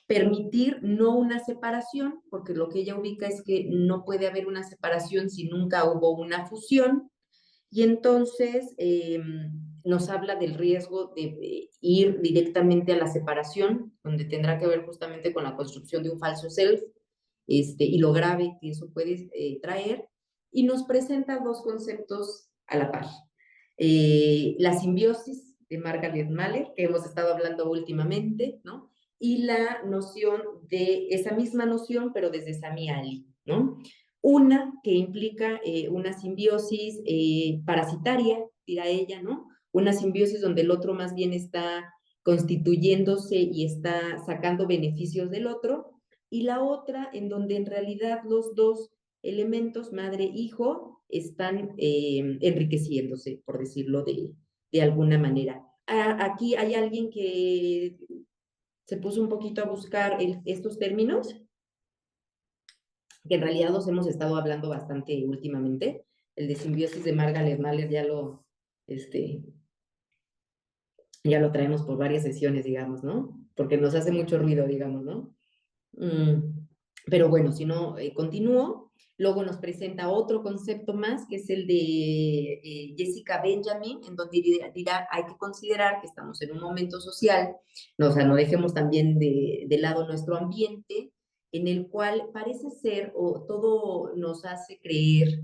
permitir no una separación, porque lo que ella ubica es que no puede haber una separación si nunca hubo una fusión, y entonces nos habla del riesgo de ir directamente a la separación, donde tendrá que ver justamente con la construcción de un falso self, y lo grave que eso puede traer, y nos presenta dos conceptos a la par. La simbiosis de Margaret Mahler, que hemos estado hablando últimamente, ¿no? Y la noción de esa misma noción, pero desde Sami Ali, ¿no? Una que implica una simbiosis parasitaria, dirá ella, ¿no? Una simbiosis donde el otro más bien está constituyéndose y está sacando beneficios del otro, y la otra en donde en realidad los dos elementos, madre e hijo, están enriqueciéndose, por decirlo de alguna manera. Aquí hay alguien que se puso un poquito a buscar estos términos. que en realidad los hemos estado hablando bastante últimamente. El de simbiosis de Margaret Mahler ya lo traemos por varias sesiones, digamos, ¿no? Porque nos hace mucho ruido, digamos, ¿no? Pero bueno, si no, continúo. Luego nos presenta otro concepto más, que es el de Jessica Benjamin, en donde dirá, hay que considerar que estamos en un momento social, no, o sea, no dejemos también de lado nuestro ambiente, en el cual parece ser, o todo nos hace creer,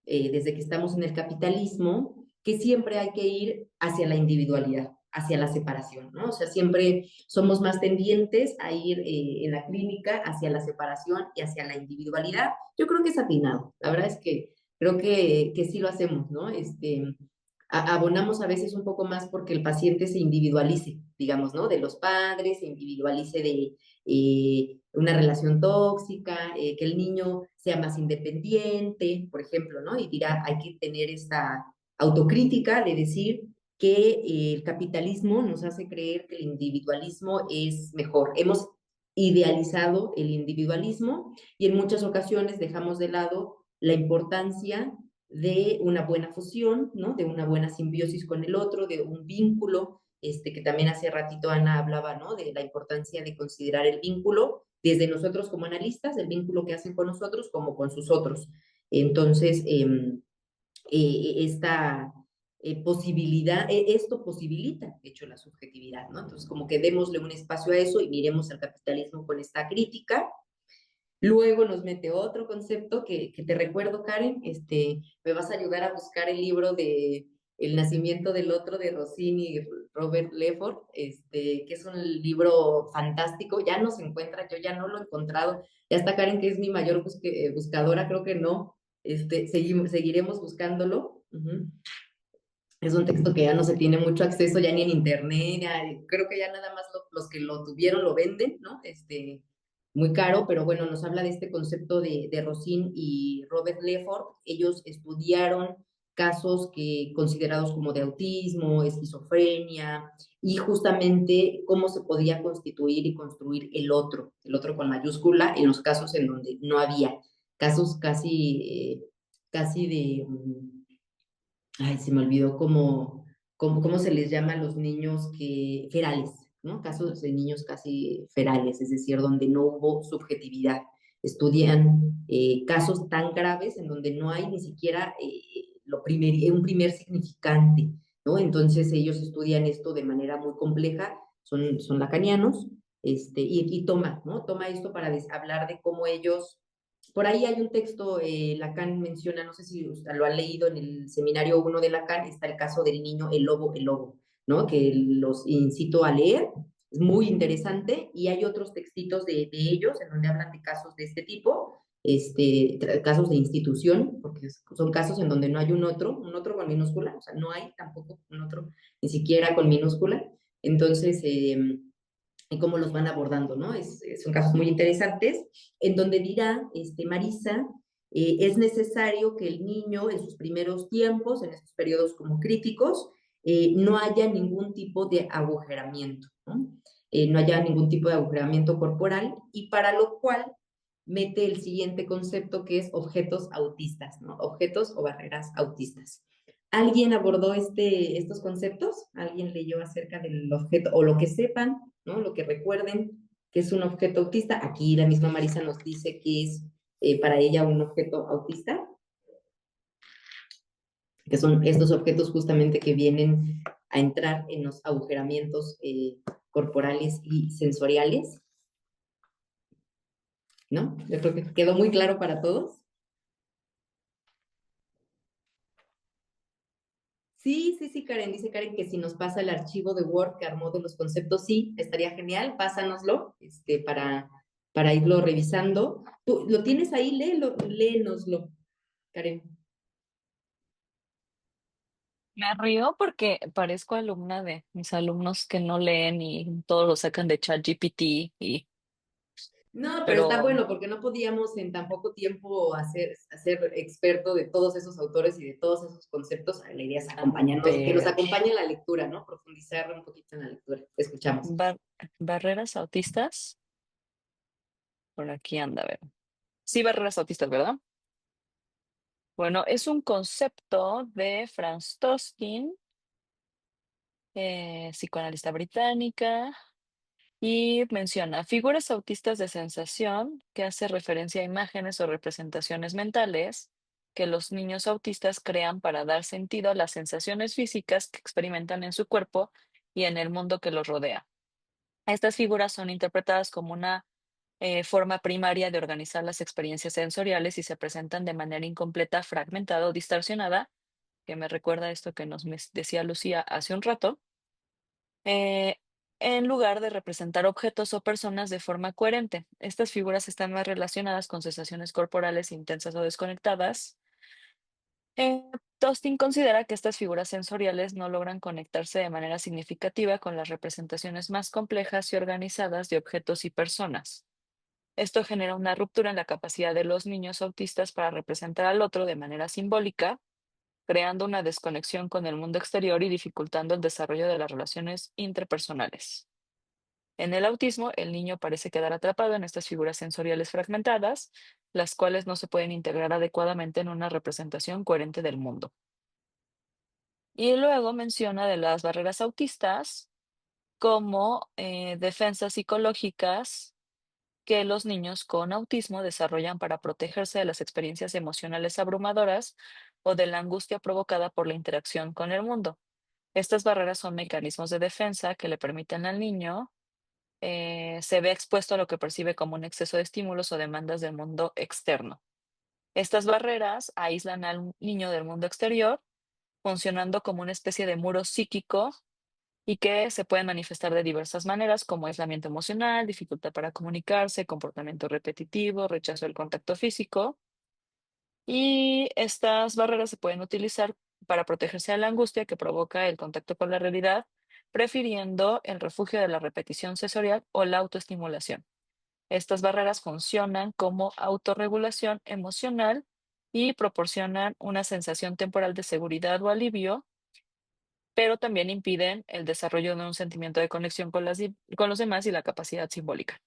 desde que estamos en el capitalismo, que siempre hay que ir hacia la individualidad, hacia la separación, ¿no? O sea, siempre somos más tendientes a ir en la clínica hacia la separación y hacia la individualidad. Yo creo que es atinado. La verdad es que creo que sí lo hacemos, ¿no? Abonamos a veces un poco más porque el paciente se individualice, digamos, ¿no? De los padres, se individualice de una relación tóxica, que el niño sea más independiente, por ejemplo, ¿no? Y dirá, hay que tener esta autocrítica de decir que el capitalismo nos hace creer que el individualismo es mejor. Hemos idealizado el individualismo y en muchas ocasiones dejamos de lado la importancia de una buena fusión, ¿no? De una buena simbiosis con el otro, de un vínculo, que también hace ratito Ana hablaba, ¿no? De la importancia de considerar el vínculo desde nosotros como analistas, el vínculo que hacen con nosotros como con sus otros. Entonces, esta posibilidad, esto posibilita, de hecho, la subjetividad, ¿no? Entonces, como que démosle un espacio a eso y miremos al capitalismo con esta crítica. Luego nos mete otro concepto que te recuerdo, Karen, me vas a ayudar a buscar el libro de El nacimiento del otro de Rossini y Robert Lefort, que es un libro fantástico, ya no se encuentra, yo ya no lo he encontrado, ya está Karen, que es mi mayor buscadora, creo que no, seguiremos buscándolo. Es un texto que ya no se tiene mucho acceso, ya ni en internet, creo que ya nada más los que lo tuvieron lo venden, ¿no? Muy caro, pero bueno, nos habla de este concepto de Rosin y Robert Lefort. Ellos estudiaron casos considerados como de autismo, esquizofrenia, y justamente cómo se podía constituir y construir el otro con mayúscula, en los casos en donde no había, casos casi de ay, se me olvidó cómo se les llama a los niños ferales, ¿no? Casos de niños casi ferales, es decir, donde no hubo subjetividad. Estudian casos tan graves en donde no hay ni siquiera un primer significante, ¿no? Entonces ellos estudian esto de manera muy compleja, son lacanianos, y toma, ¿no? Toma esto para hablar de cómo ellos por ahí hay un texto, Lacan menciona, no sé si usted lo han leído en el seminario 1 de Lacan, está el caso del niño el lobo, ¿no? Que los incito a leer, es muy interesante, y hay otros textitos de ellos en donde hablan de casos de este tipo, casos de institución, porque son casos en donde no hay un otro con minúscula, o sea, no hay tampoco un otro, ni siquiera con minúscula, entonces, y cómo los van abordando, ¿no? Son casos muy interesantes, en donde dirá Marisa, es necesario que el niño en sus primeros tiempos, en estos periodos como críticos, no haya ningún tipo de agujeramiento, ¿no? No haya ningún tipo de agujeramiento corporal, y para lo cual mete el siguiente concepto, que es objetos autistas, ¿no? Objetos o barreras autistas. ¿Alguien abordó estos conceptos? ¿Alguien leyó acerca del objeto, o lo que sepan, ¿no? Lo que recuerden que es un objeto autista? Aquí la misma Marisa nos dice que es para ella un objeto autista, que son estos objetos justamente que vienen a entrar en los agujeramientos corporales y sensoriales, ¿no? Yo creo que quedó muy claro para todos. Sí, Karen, dice Karen que si nos pasa el archivo de Word que armó de los conceptos, sí, estaría genial, pásanoslo, para irlo revisando. ¿Tú lo tienes ahí? Léenoslo, Karen. Me río porque parezco alumna de mis alumnos que no leen y todos lo sacan de ChatGPT No, pero está pero bueno porque no podíamos en tan poco tiempo hacer experto de todos esos autores y de todos esos conceptos. La idea es acompañarnos, que nos ver, acompañe en la lectura, ¿no? Profundizar un poquito en la lectura. Escuchamos. barreras autistas, por aquí anda, a ver. Sí, barreras autistas, ¿verdad? Bueno, es un concepto de Franz Toskin, psicoanalista británica, y menciona figuras autistas de sensación, que hace referencia a imágenes o representaciones mentales que los niños autistas crean para dar sentido a las sensaciones físicas que experimentan en su cuerpo y en el mundo que los rodea. Estas figuras son interpretadas como una forma primaria de organizar las experiencias sensoriales y se presentan de manera incompleta, fragmentada o distorsionada, que me recuerda esto que decía Lucía hace un rato, eh, en lugar de representar objetos o personas de forma coherente. Estas figuras están más relacionadas con sensaciones corporales intensas o desconectadas. Eh, Tostin considera que estas figuras sensoriales no logran conectarse de manera significativa con las representaciones más complejas y organizadas de objetos y personas. Esto genera una ruptura en la capacidad de los niños autistas para representar al otro de manera simbólica, creando una desconexión con el mundo exterior y dificultando el desarrollo de las relaciones interpersonales. En el autismo, el niño parece quedar atrapado en estas figuras sensoriales fragmentadas, las cuales no se pueden integrar adecuadamente en una representación coherente del mundo. Y luego menciona de las barreras autistas como defensas psicológicas que los niños con autismo desarrollan para protegerse de las experiencias emocionales abrumadoras o de la angustia provocada por la interacción con el mundo. Estas barreras son mecanismos de defensa que le permiten al niño se ve expuesto a lo que percibe como un exceso de estímulos o demandas del mundo externo. Estas barreras aíslan al niño del mundo exterior, funcionando como una especie de muro psíquico y que se pueden manifestar de diversas maneras, como aislamiento emocional, dificultad para comunicarse, comportamiento repetitivo, rechazo del contacto físico. Y estas barreras se pueden utilizar para protegerse de la angustia que provoca el contacto con la realidad, prefiriendo el refugio de la repetición sensorial o la autoestimulación. Estas barreras funcionan como autorregulación emocional y proporcionan una sensación temporal de seguridad o alivio, pero también impiden el desarrollo de un sentimiento de conexión con los demás y la capacidad simbólica.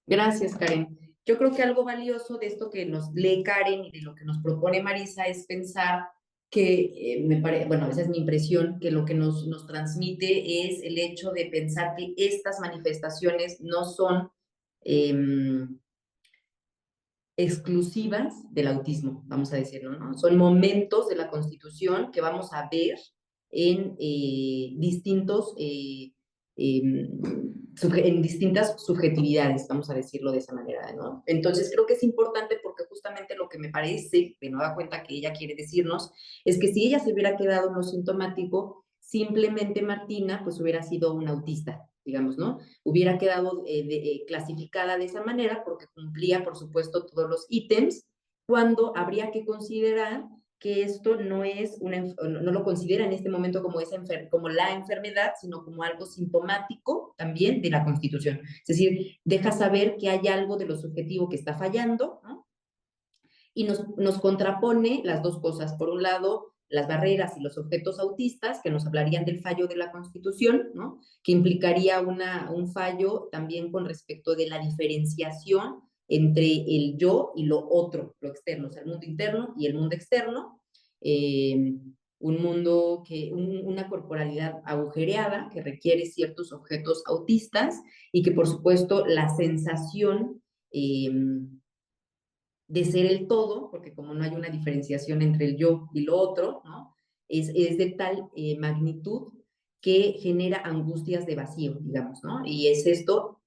Gracias, Karen. Yo creo que algo valioso de esto que nos lee Karen y de lo que nos propone Marisa es pensar que, bueno, esa es mi impresión, que lo que nos transmite es el hecho de pensar que estas manifestaciones no son exclusivas del autismo, vamos a decirlo, ¿no? Son momentos de la constitución que vamos a ver en en distintas subjetividades, vamos a decirlo de esa manera, ¿no? Entonces creo que es importante porque justamente lo que me parece, de nueva cuenta que ella quiere decirnos, es que si ella se hubiera quedado en lo sintomático, simplemente Martina pues hubiera sido una autista, digamos, ¿no? Hubiera quedado clasificada de esa manera porque cumplía, por supuesto, todos los ítems, cuando habría que considerar que esto no es no lo considera en este momento como, como la enfermedad, sino como algo sintomático también de la Constitución. Es decir, deja saber que hay algo de lo subjetivo que está fallando, ¿no? Y nos contrapone las dos cosas. Por un lado, las barreras y los objetos autistas, que nos hablarían del fallo de la Constitución, ¿no? Que implicaría un fallo también con respecto de la diferenciación entre el yo y lo otro, lo externo, o sea, el mundo interno y el mundo externo. Un mundo una corporalidad agujereada que requiere ciertos objetos autistas y que, por supuesto, la sensación de ser el todo, porque como no hay una diferenciación entre el yo y lo otro, ¿no? Es de tal magnitud que genera angustias de vacío, digamos, ¿no? Y es esto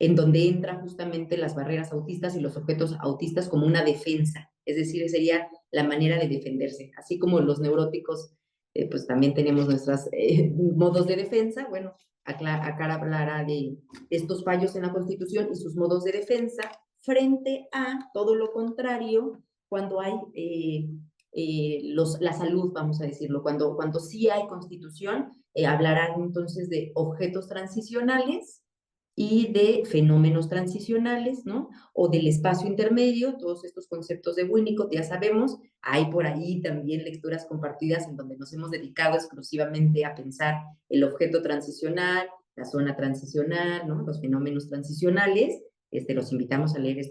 en donde entran justamente las barreras autistas y los objetos autistas como una defensa, es decir, sería la manera de defenderse, así como los neuróticos, pues también tenemos nuestros modos de defensa. Bueno, acá hablará de estos fallos en la Constitución y sus modos de defensa, frente a todo lo contrario cuando hay la salud, vamos a decirlo, cuando sí hay constitución, hablarán entonces de objetos transicionales y de fenómenos transicionales, ¿no? O del espacio intermedio, todos estos conceptos de Winnicott, ya sabemos, hay por ahí también lecturas compartidas en donde nos hemos dedicado exclusivamente a pensar el objeto transicional, la zona transicional, ¿no? Los fenómenos transicionales. Los invitamos a leer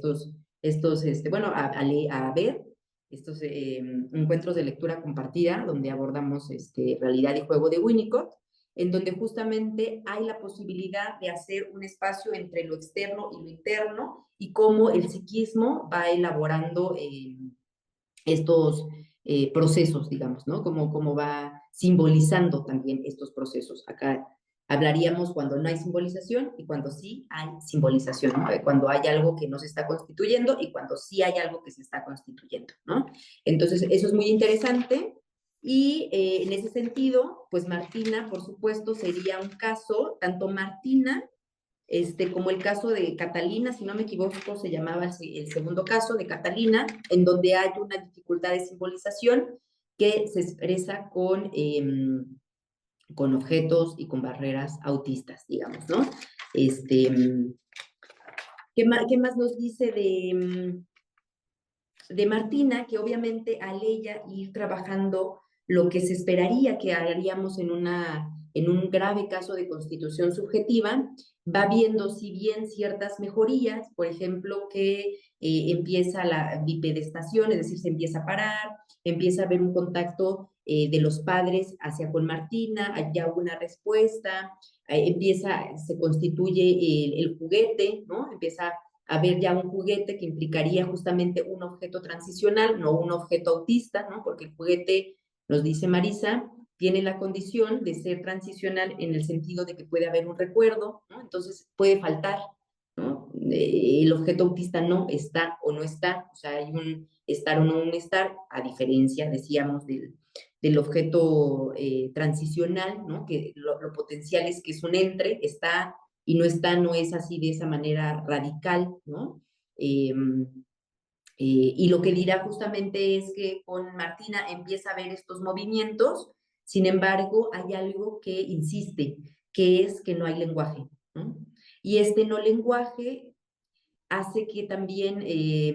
bueno, a ver estos encuentros de lectura compartida, donde abordamos realidad y juego de Winnicott, en donde justamente hay la posibilidad de hacer un espacio entre lo externo y lo interno, y cómo el psiquismo va elaborando estos procesos, digamos, ¿no? Cómo va simbolizando también estos procesos. Acá hablaríamos cuando no hay simbolización y cuando sí hay simbolización, ¿no? Cuando hay algo que no se está constituyendo y cuando sí hay algo que se está constituyendo, ¿no? Entonces, eso es muy interesante. Y en ese sentido, pues Martina, por supuesto, sería un caso, tanto Martina como el caso de Catalina, si no me equivoco, se llamaba el segundo caso de Catalina, en donde hay una dificultad de simbolización que se expresa con objetos y con barreras autistas, digamos, ¿no? ¿Qué más nos dice de Martina? Que obviamente al ella ir trabajando lo que se esperaría que haríamos en un grave caso de constitución subjetiva, va viendo si bien ciertas mejorías, por ejemplo, que empieza la bipedestación, es decir, se empieza a parar, empieza a haber un contacto de los padres hacia con Martina, hay ya una respuesta, se constituye el juguete, ¿no? Empieza a ver ya un juguete que implicaría justamente un objeto transicional, no un objeto autista, ¿no? Porque el juguete, nos dice Marisa, tiene la condición de ser transicional en el sentido de que puede haber un recuerdo, ¿no? Entonces puede faltar, ¿no? El objeto autista no está o no está, o sea, hay un estar o no un estar, a diferencia, decíamos, del objeto transicional, ¿no? Que lo potencial es que es un entre, está y no está, no es así de esa manera radical, ¿no? Y lo que dirá justamente es que con Martina empieza a ver estos movimientos, sin embargo, hay algo que insiste, que es que no hay lenguaje, ¿no? Y este no lenguaje hace que también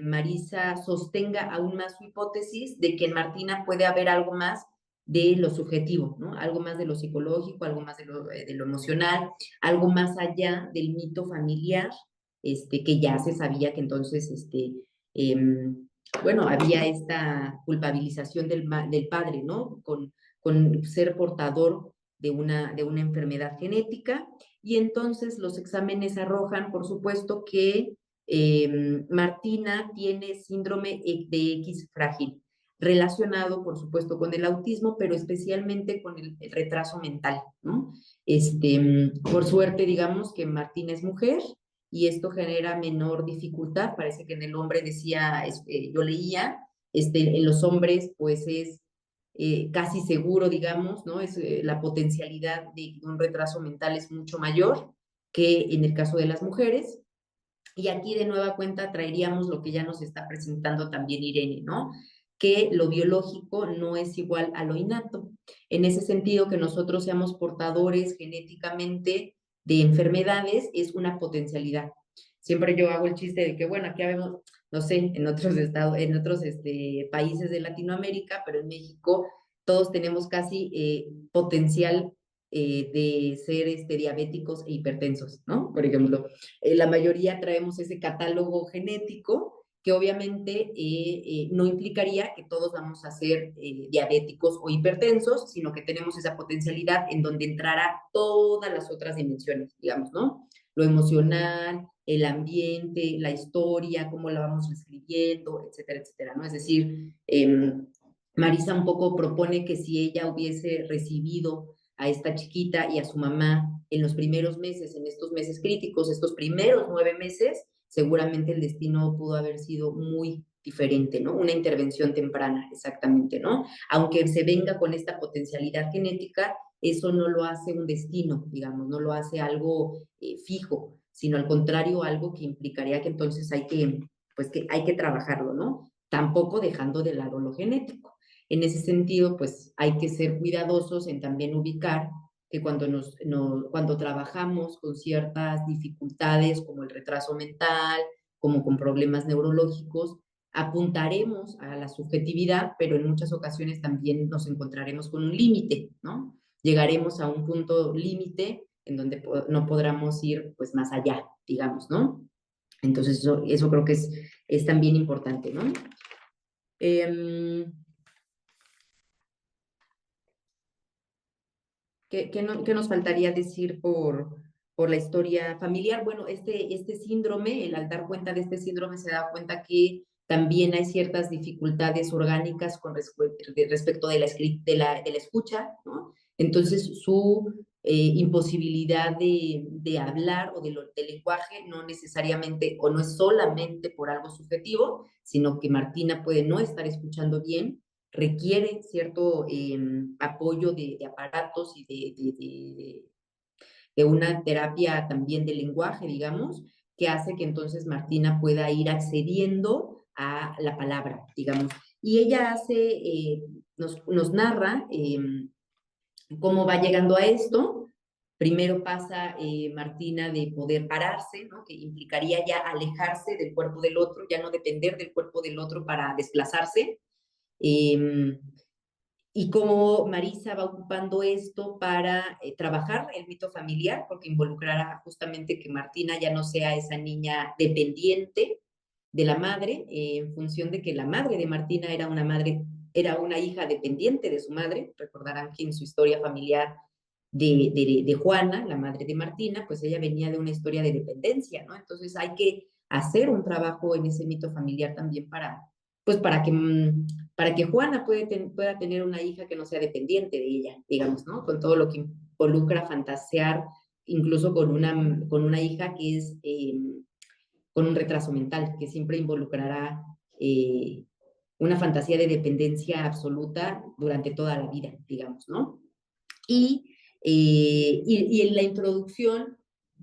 Marisa sostenga aún más su hipótesis de que en Martina puede haber algo más de lo subjetivo, ¿no? Algo más de lo psicológico, algo más de lo emocional, algo más allá del mito familiar, que ya se sabía que entonces, bueno, había esta culpabilización del padre, ¿no? Con ser portador de una enfermedad genética, y entonces los exámenes arrojan, por supuesto, que Martina tiene síndrome de X frágil, relacionado, por supuesto, con el autismo, pero especialmente con el retraso mental, ¿no? Por suerte, digamos que Martina es mujer y esto genera menor dificultad. Parece que en el hombre decía, yo leía, en los hombres, pues es casi seguro, digamos, ¿no? La potencialidad de un retraso mental es mucho mayor que en el caso de las mujeres. Y aquí de nueva cuenta traeríamos lo que ya nos está presentando también Irene, ¿no? Que lo biológico no es igual a lo innato. En ese sentido, que nosotros seamos portadores genéticamente de enfermedades es una potencialidad. Siempre yo hago el chiste de que, bueno, aquí vemos, no sé, en otros estados, en otros países de Latinoamérica, pero en México todos tenemos casi potencial de ser diabéticos e hipertensos, ¿no? Por ejemplo, la mayoría traemos ese catálogo genético que obviamente no implicaría que todos vamos a ser diabéticos o hipertensos, sino que tenemos esa potencialidad en donde entrará todas las otras dimensiones, digamos, ¿no? Lo emocional, el ambiente, la historia, cómo la vamos escribiendo, etcétera, etcétera, ¿no? Es decir, Marisa un poco propone que si ella hubiese recibido a esta chiquita y a su mamá en los primeros meses, en estos meses críticos, estos primeros 9 meses, seguramente el destino pudo haber sido muy diferente, ¿no? Una intervención temprana, exactamente, ¿no? Aunque se venga con esta potencialidad genética, eso no lo hace un destino, digamos, no lo hace algo fijo, sino al contrario, algo que implicaría que entonces que hay que trabajarlo, ¿no? Tampoco dejando de lado lo genético. En ese sentido, pues hay que ser cuidadosos en también ubicar que cuando trabajamos con ciertas dificultades como el retraso mental, como con problemas neurológicos, apuntaremos a la subjetividad, pero en muchas ocasiones también nos encontraremos con un límite, ¿no? Llegaremos a un punto límite en donde no podamos ir pues más allá, digamos, ¿no? Entonces eso creo que es también importante, ¿no? ¿Qué nos faltaría decir por la historia familiar? Bueno, este síndrome, el al dar cuenta de este síndrome, se da cuenta que también hay ciertas dificultades orgánicas con respecto de la escucha, ¿no? Entonces, su imposibilidad de hablar o del lenguaje no necesariamente o no es solamente por algo subjetivo, sino que Martina puede no estar escuchando bien, requiere cierto apoyo de aparatos y de una terapia también del lenguaje, digamos, que hace que entonces Martina pueda ir accediendo a la palabra, digamos. Y ella nos narra cómo va llegando a esto. Primero pasa Martina de poder pararse, ¿no? Que implicaría ya alejarse del cuerpo del otro, ya no depender del cuerpo del otro para desplazarse. Y cómo Marisa va ocupando esto para trabajar el mito familiar, porque involucrará justamente que Martina ya no sea esa niña dependiente de la madre, en función de que la madre de Martina era una hija dependiente de su madre. Recordarán que en su historia familiar de Juana, la madre de Martina, pues ella venía de una historia de dependencia, ¿no? Entonces hay que hacer un trabajo en ese mito familiar también pues para que Juana pueda tener una hija que no sea dependiente de ella, digamos, ¿no? Con todo lo que involucra fantasear, incluso con una hija que es con un retraso mental, que siempre involucrará una fantasía de dependencia absoluta durante toda la vida, digamos, ¿no? Y en la introducción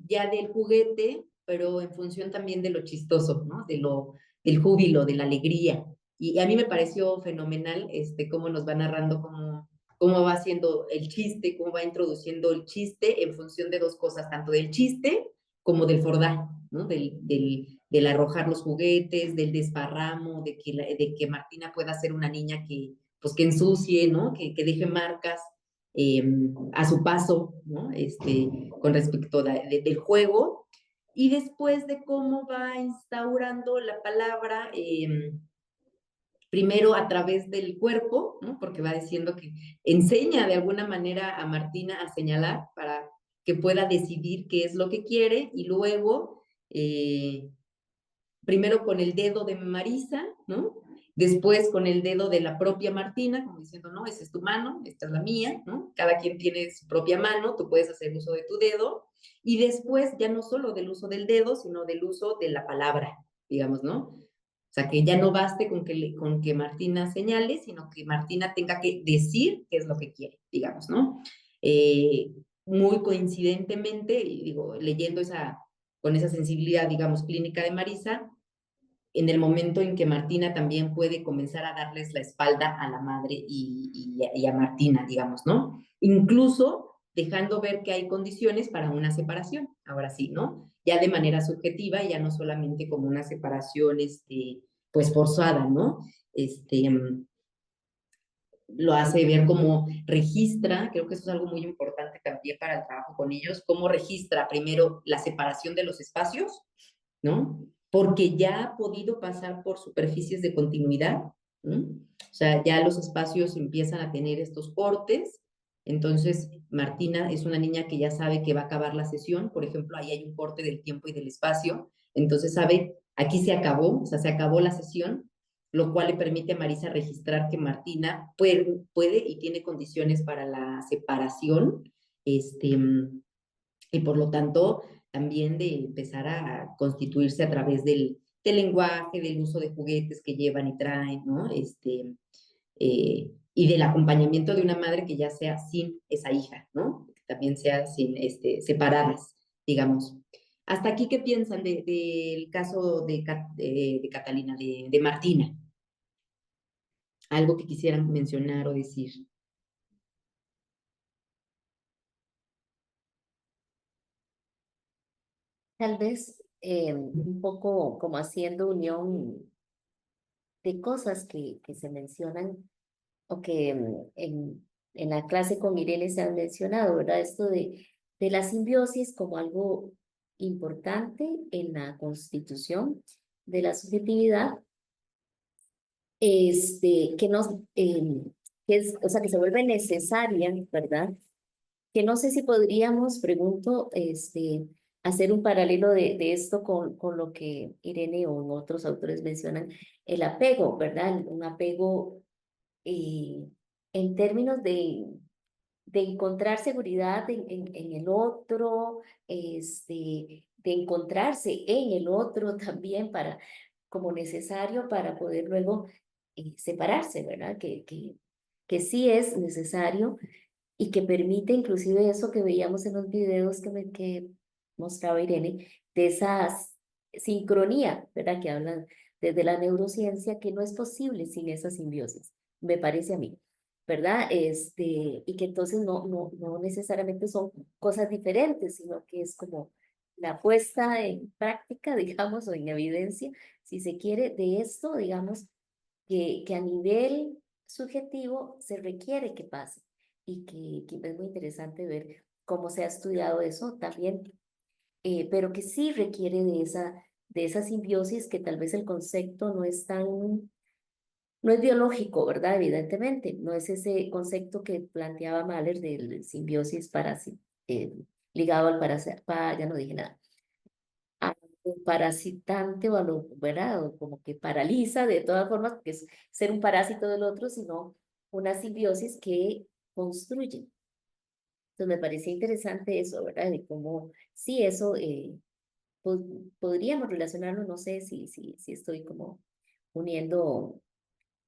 ya del juguete, pero en función también de lo chistoso, ¿no? Del júbilo, de la alegría. Y a mí me pareció fenomenal cómo nos va narrando, cómo va haciendo el chiste, cómo va introduciendo el chiste en función de dos cosas, tanto del chiste como del fordá, ¿no? Del arrojar los juguetes, del desparramo, de que Martina pueda ser una niña pues, que ensucie, ¿no? Que deje marcas a su paso, ¿no? Con respecto del juego, y después de cómo va instaurando la palabra, primero a través del cuerpo, ¿no? Porque va diciendo que enseña de alguna manera a Martina a señalar para que pueda decidir qué es lo que quiere, y luego, primero con el dedo de Marisa, ¿no? Después con el dedo de la propia Martina, como diciendo, no, esa es tu mano, esta es la mía, ¿no? Cada quien tiene su propia mano, tú puedes hacer uso de tu dedo, y después ya no solo del uso del dedo, sino del uso de la palabra, digamos, ¿no? O sea, que ya no baste con que Martina señale, sino que Martina tenga que decir qué es lo que quiere, digamos, ¿no? Muy coincidentemente, digo, leyendo con esa sensibilidad, digamos, clínica de Marisa, en el momento en que Martina también puede comenzar a darles la espalda a la madre y a Martina, digamos, ¿no? Incluso dejando ver que hay condiciones para una separación, ahora sí, ¿no? Ya de manera subjetiva, ya no solamente como una separación, pues forzada, ¿no? Lo hace ver cómo registra, creo que eso es algo muy importante también para el trabajo con ellos, cómo registra primero la separación de los espacios, ¿no? Porque ya ha podido pasar por superficies de continuidad, ¿no? O sea, ya los espacios empiezan a tener estos cortes. Entonces, Martina es una niña que ya sabe que va a acabar la sesión, por ejemplo, ahí hay un corte del tiempo y del espacio, entonces sabe, aquí se acabó, o sea, se acabó la sesión, lo cual le permite a Marisa registrar que Martina puede y tiene condiciones para la separación, y por lo tanto también de empezar a constituirse a través del lenguaje, del uso de juguetes que llevan y traen, ¿no? Y del acompañamiento de una madre que ya sea sin esa hija, ¿no? Que también sea sin, separadas, digamos. Hasta aquí, ¿qué piensan del caso de Catalina, de Martina? Algo que quisieran mencionar o decir. Tal vez un poco como haciendo unión de cosas que se mencionan o que en la clase con Irene se han mencionado, ¿verdad? Esto de de la simbiosis como algo importante en la constitución de la subjetividad, que nos, que es, o sea, que se vuelve necesaria, ¿verdad? Que no sé si podríamos, pregunto, hacer un paralelo de esto con lo que Irene o otros autores mencionan, el apego, ¿verdad? Un apego en términos de encontrar seguridad en el otro, de encontrarse en el otro también para, como necesario para poder luego separarse, ¿verdad? Que sí es necesario y que permite inclusive eso que veíamos en los videos que mostraba Irene, de esa sincronía, ¿verdad? Que hablan desde la neurociencia, que no es posible sin esa simbiosis, me parece a mí, ¿verdad? Y que entonces no necesariamente son cosas diferentes, sino que es como la puesta en práctica, digamos, o en evidencia, si se quiere, de esto, digamos, que a nivel subjetivo se requiere que pase y que es muy interesante ver cómo se ha estudiado eso también, pero que sí requiere de esa simbiosis que tal vez el concepto no es tan, no es biológico, ¿verdad? Evidentemente, no es ese concepto que planteaba Mahler del simbiosis eh, ligado al ya no dije nada, a lo parasitante o a lo, ¿verdad? O como que paraliza de todas formas, porque es ser un parásito del otro, sino una simbiosis que construye. Entonces me parecía interesante eso, ¿verdad? De cómo, sí, eso podríamos relacionarlo, no sé si estoy como uniendo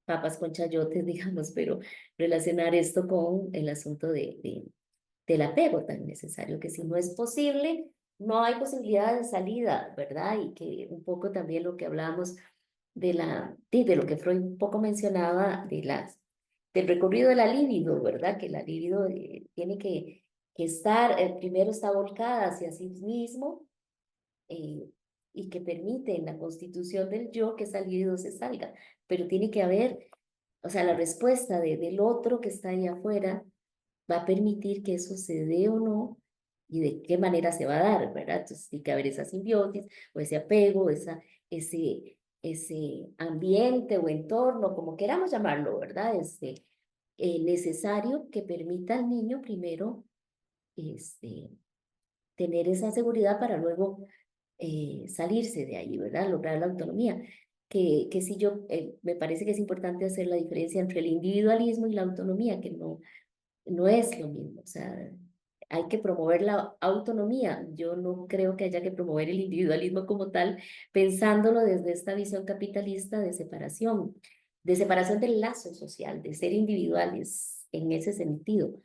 papas con chayotes, digamos, pero relacionar esto con el asunto del apego tan necesario, que si no es posible, no hay posibilidad de salida, ¿verdad? Y que un poco también lo que hablábamos de lo que Freud un poco mencionaba, del recorrido de la libido, ¿verdad? Que la libido tiene que estar, primero está volcada hacia sí mismo, eh, y que permite en la constitución del yo que esa libido se salga, pero tiene que haber, o sea, la respuesta del otro que está ahí afuera va a permitir que eso se dé o no y de qué manera se va a dar, ¿verdad? Entonces tiene que haber esa simbiosis o ese apego, ese ambiente o entorno, como queramos llamarlo, ¿verdad? Necesario que permita al niño primero este, tener esa seguridad para luego salirse de ahí, ¿verdad? Lograr la autonomía. Que si yo, me parece que es importante hacer la diferencia entre el individualismo y la autonomía, que no es lo mismo, o sea, hay que promover la autonomía. Yo no creo que haya que promover el individualismo como tal, pensándolo desde esta visión capitalista de separación del lazo social, de ser individuales en ese sentido.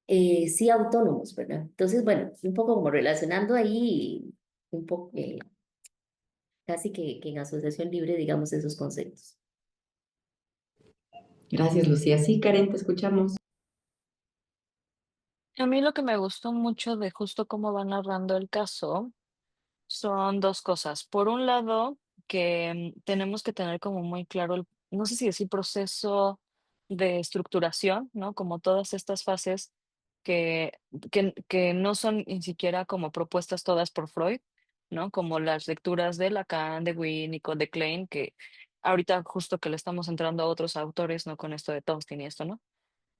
Sí autónomos, ¿verdad? Entonces, bueno, un poco como relacionando ahí, un poco, casi que en asociación libre, digamos, esos conceptos. Gracias, Lucía. Sí, Karen, te escuchamos. A mí lo que me gustó mucho de justo cómo va narrando el caso son dos cosas. Por un lado, que tenemos que tener como muy claro no sé si decir proceso de estructuración, ¿no? Como todas estas fases que, que no son ni siquiera como propuestas todas por Freud, ¿no? Como las lecturas de Lacan, de Winnicott, de Klein, que ahorita justo que le estamos entrando a otros autores, ¿no? Con esto de Tolkien y esto, ¿no?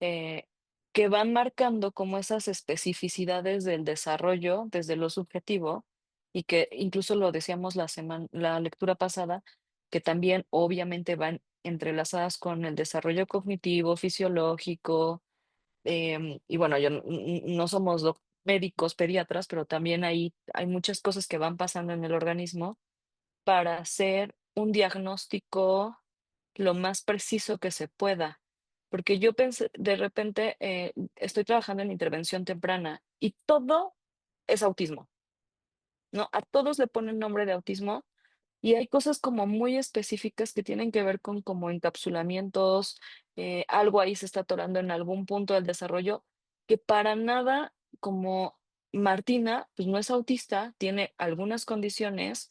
eh, que van marcando como esas especificidades del desarrollo desde lo subjetivo y que incluso lo decíamos la lectura pasada, que también obviamente van entrelazadas con el desarrollo cognitivo, fisiológico, y bueno, no somos médicos, pediatras, pero también ahí hay muchas cosas que van pasando en el organismo para hacer un diagnóstico lo más preciso que se pueda. Porque yo pensé, de repente, estoy trabajando en intervención temprana y todo es autismo, ¿no? A todos le ponen nombre de autismo y hay cosas como muy específicas que tienen que ver con como encapsulamientos, algo ahí se está atorando en algún punto del desarrollo, que para nada, como Martina, pues no es autista, tiene algunas condiciones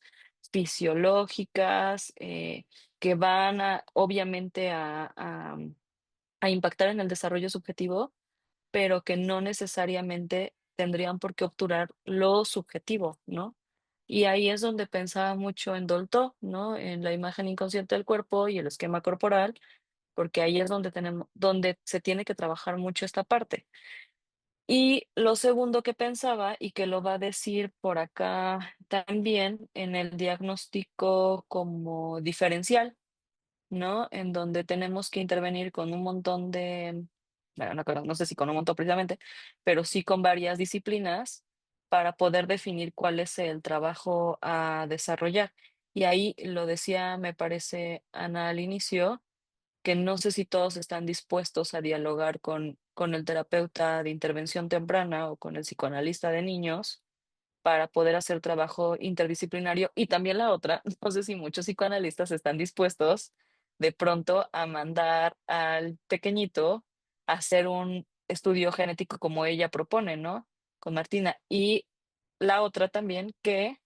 fisiológicas que van obviamente a impactar en el desarrollo subjetivo, pero que no necesariamente tendrían por qué obturar lo subjetivo, ¿no? Y ahí es donde pensaba mucho en Dolto, ¿no? En la imagen inconsciente del cuerpo y el esquema corporal, porque ahí es donde se tiene que trabajar mucho esta parte. Y lo segundo que pensaba, y que lo va a decir por acá también en el diagnóstico como diferencial, ¿no? En donde tenemos que intervenir con un montón de, bueno, no sé si con un montón precisamente, pero sí con varias disciplinas para poder definir cuál es el trabajo a desarrollar. Y ahí lo decía, me parece, Ana al inicio, que no sé si todos están dispuestos a dialogar con el terapeuta de intervención temprana o con el psicoanalista de niños para poder hacer trabajo interdisciplinario. Y también la otra, no sé si muchos psicoanalistas están dispuestos de pronto a mandar al pequeñito a hacer un estudio genético como ella propone, ¿no? Con Martina. Y la otra también que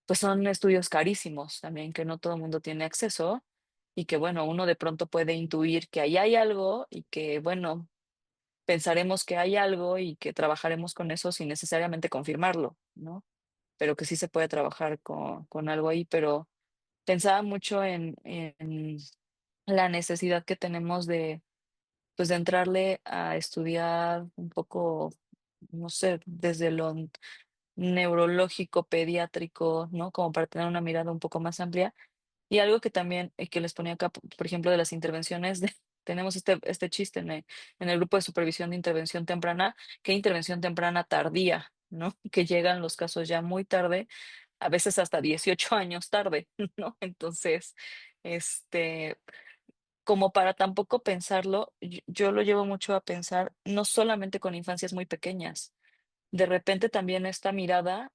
pues son estudios carísimos también, que no todo el mundo tiene acceso y que, bueno, uno de pronto puede intuir que ahí hay algo y que, bueno, pensaremos que hay algo y que trabajaremos con eso sin necesariamente confirmarlo, ¿no? Pero que sí se puede trabajar con algo ahí, pero pensaba mucho en la necesidad que tenemos de, pues, de entrarle a estudiar un poco, no sé, desde lo neurológico, pediátrico, ¿no? Como para tener una mirada un poco más amplia. Y algo que también, que les ponía acá, por ejemplo, de las intervenciones, tenemos este chiste en el grupo de supervisión de intervención temprana, que intervención temprana tardía, ¿no? Que llegan los casos ya muy tarde, a veces hasta 18 años tarde, ¿no? Entonces, este, como para tampoco pensarlo, yo lo llevo mucho a pensar, no solamente con infancias muy pequeñas, de repente también esta mirada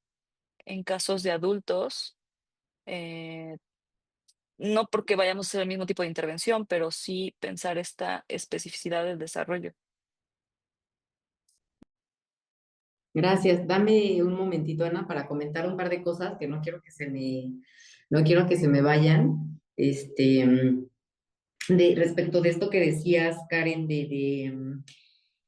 en casos de adultos, eh, no porque vayamos a hacer el mismo tipo de intervención, pero sí pensar esta especificidad del desarrollo. Gracias. Dame un momentito, Ana, para comentar un par de cosas que no quiero que se me vayan. Respecto de esto que decías, Karen,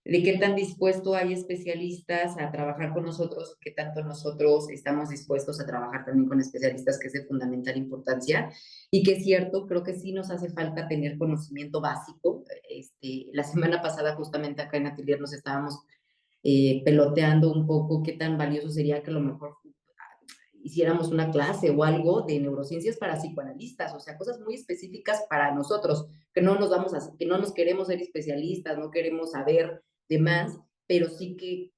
de qué tan dispuesto hay especialistas a trabajar con nosotros, qué tanto nosotros estamos dispuestos a trabajar también con especialistas, que es de fundamental importancia, y que es cierto, creo que sí nos hace falta tener conocimiento básico. La semana pasada justamente acá en Atelier nos estábamos peloteando un poco qué tan valioso sería que a lo mejor hiciéramos una clase o algo de neurociencias para psicoanalistas, o sea, cosas muy específicas para nosotros, que no nos queremos ser especialistas, no queremos saber de más, pero sí que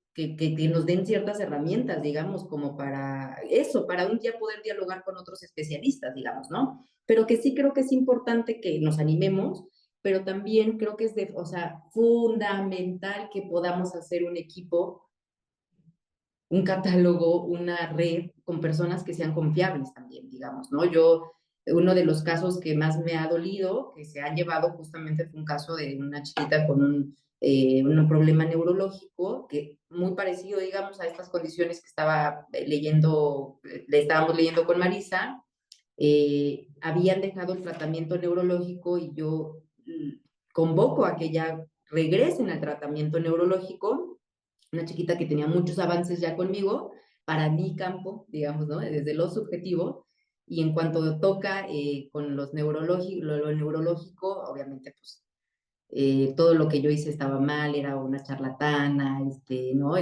nos den ciertas herramientas, digamos, como para eso, para un día poder dialogar con otros especialistas, digamos, ¿no? Pero que sí creo que es importante que nos animemos, pero también creo que es o sea, fundamental que podamos hacer un equipo, un catálogo, una red con personas que sean confiables también, digamos, ¿no? Uno de los casos que más me ha dolido, que se han llevado justamente fue un caso de una chiquita con un problema neurológico, que muy parecido, digamos, a estas condiciones que estaba leyendo, le estábamos leyendo con Marisa. Habían dejado el tratamiento neurológico y yo convoco a que ya regresen al tratamiento neurológico, una chiquita que tenía muchos avances ya conmigo, para mi campo, digamos, ¿no? Desde lo subjetivo, y en cuanto toca con lo neurológico, obviamente, pues, todo lo que yo hice estaba mal, era una charlatana, ¿no?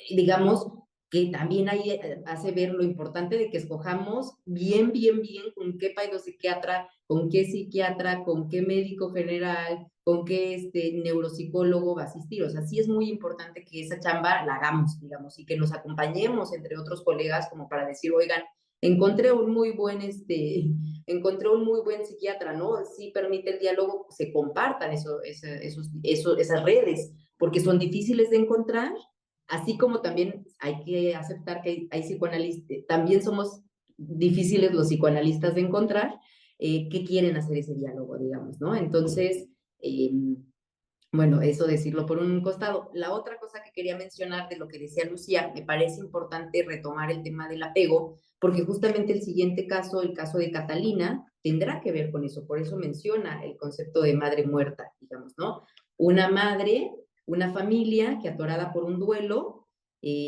Digamos que también ahí hace ver lo importante de que escojamos bien, bien, bien con qué psiquiatra, con qué psiquiatra, con qué médico general, con qué neuropsicólogo va a asistir. O sea, sí es muy importante que esa chamba la hagamos, digamos, y que nos acompañemos entre otros colegas como para decir, oigan, encontré un muy buen, encontré un muy buen psiquiatra, ¿no? Sí permite el diálogo, se compartan esas redes, porque son difíciles de encontrar, así como también hay que aceptar que hay psicoanalistas, también somos difíciles los psicoanalistas de encontrar, que quieren hacer ese diálogo, digamos, ¿no? Entonces, bueno, eso decirlo por un costado. La otra cosa que quería mencionar de lo que decía Lucía, me parece importante retomar el tema del apego, porque justamente el siguiente caso, el caso de Catalina, tendrá que ver con eso. Por eso menciona el concepto de madre muerta, digamos, ¿no? Una madre, una familia que atorada por un duelo,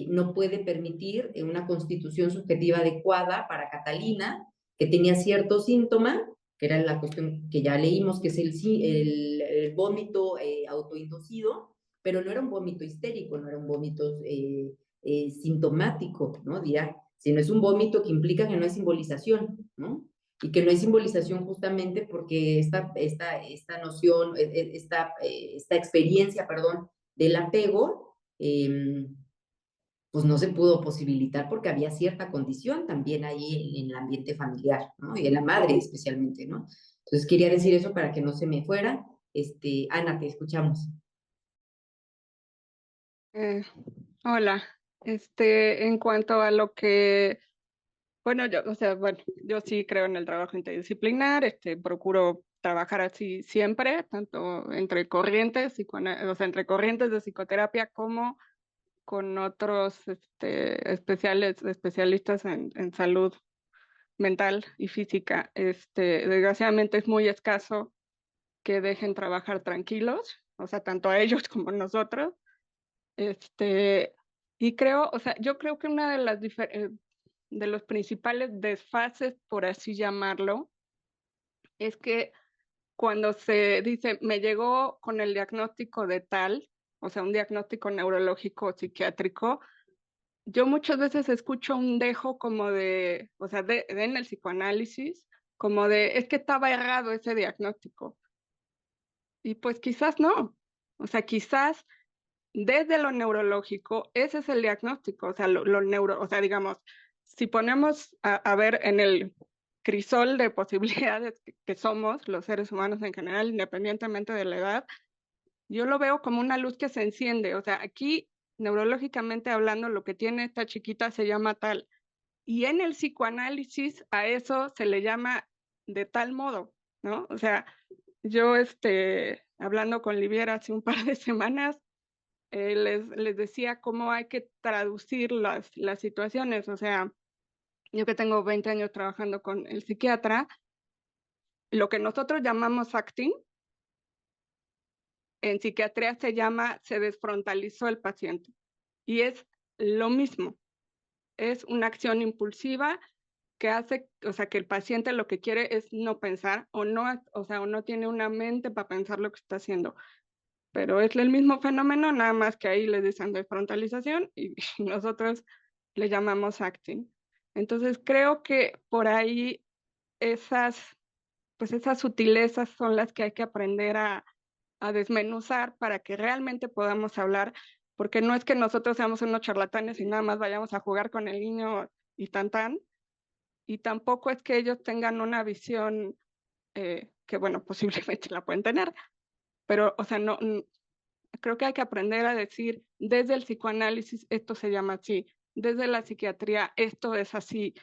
no puede permitir una constitución subjetiva adecuada para Catalina, que tenía cierto síntoma, que era la cuestión que ya leímos, que es el vómito autoinducido, pero no era un vómito histérico, no era un vómito sintomático, ¿no? Dirá, sino es un vómito que implica que no hay simbolización, ¿no? Y que no hay simbolización justamente porque esta noción, esta experiencia, perdón, del apego, pues no se pudo posibilitar porque había cierta condición también ahí en el ambiente familiar, ¿no? Y en la madre especialmente, ¿no? Entonces quería decir eso para que no se me fuera. Ana, te escuchamos. Hola, en cuanto a lo que, bueno, yo sí creo en el trabajo interdisciplinar, procuro trabajar así siempre, tanto entre corrientes, entre corrientes de psicoterapia como con otros especialistas en salud mental y física. Desgraciadamente es muy escaso que dejen trabajar tranquilos, o sea, tanto a ellos como a nosotros. Y creo, o sea, yo creo que una de los principales desfases, por así llamarlo, es que cuando se dice, me llegó con el diagnóstico de tal, o sea, un diagnóstico neurológico o psiquiátrico, yo muchas veces escucho un dejo como de, o sea, en el psicoanálisis, como de, es que estaba errado ese diagnóstico. Y pues quizás no. O sea, quizás desde lo neurológico, ese es el diagnóstico. O sea, o sea, digamos, si ponemos a ver en el crisol de posibilidades que somos los seres humanos en general, independientemente de la edad, yo lo veo como una luz que se enciende. O sea, aquí, neurológicamente hablando, lo que tiene esta chiquita se llama tal. Y en el psicoanálisis a eso se le llama de tal modo, ¿no? O sea, yo, hablando con Liviera hace un par de semanas, les decía cómo hay que traducir las situaciones. O sea, yo que tengo 20 años trabajando con el psiquiatra, lo que nosotros llamamos acting, en psiquiatría se llama se desfrontalizó el paciente. Y es lo mismo. Es una acción impulsiva que hace, o sea, que el paciente lo que quiere es no pensar o no tiene una mente para pensar lo que está haciendo. Pero es el mismo fenómeno, nada más que ahí le dicen desfrontalización y nosotros le llamamos acting. Entonces creo que por ahí esas sutilezas son las que hay que aprender a desmenuzar para que realmente podamos hablar, porque no es que nosotros seamos unos charlatanes y nada más vayamos a jugar con el niño y y tampoco es que ellos tengan una visión que, bueno, posiblemente la pueden tener, pero, o sea, no, creo que hay que aprender a decir, desde el psicoanálisis esto se llama así, desde la psiquiatría esto es así,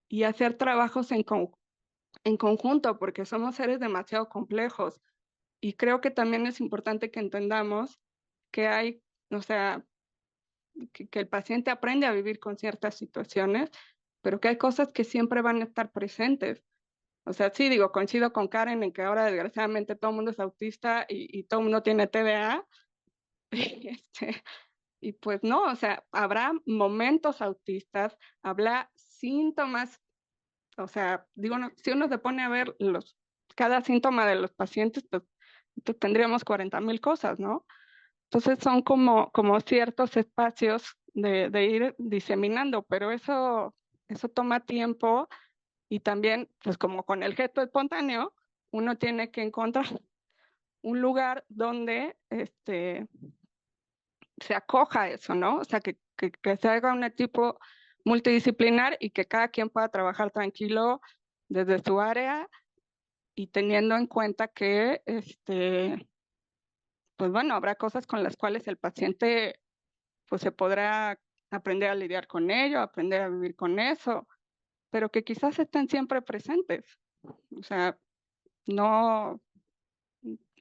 y hacer trabajos en conjunto, porque somos seres demasiado complejos. Y creo que también es importante que entendamos que hay, o sea, que el paciente aprende a vivir con ciertas situaciones, pero que hay cosas que siempre van a estar presentes. O sea, sí, digo, coincido con Karen en que ahora desgraciadamente todo el mundo es autista y todo el mundo tiene TDA. Y pues no, o sea, habrá momentos autistas, habrá síntomas, o sea, digo, no, si uno se pone a ver cada síntoma de los pacientes, pues tendríamos 40,000 cosas, ¿no? Entonces son como ciertos espacios de ir diseminando, pero eso toma tiempo y también, pues como con el gesto espontáneo, uno tiene que encontrar un lugar donde se acoja eso, ¿no? O sea, que se haga un equipo multidisciplinar y que cada quien pueda trabajar tranquilo desde su área y teniendo en cuenta que, pues bueno, habrá cosas con las cuales el paciente pues se podrá aprender a lidiar con ello, aprender a vivir con eso, pero que quizás estén siempre presentes. O sea, no,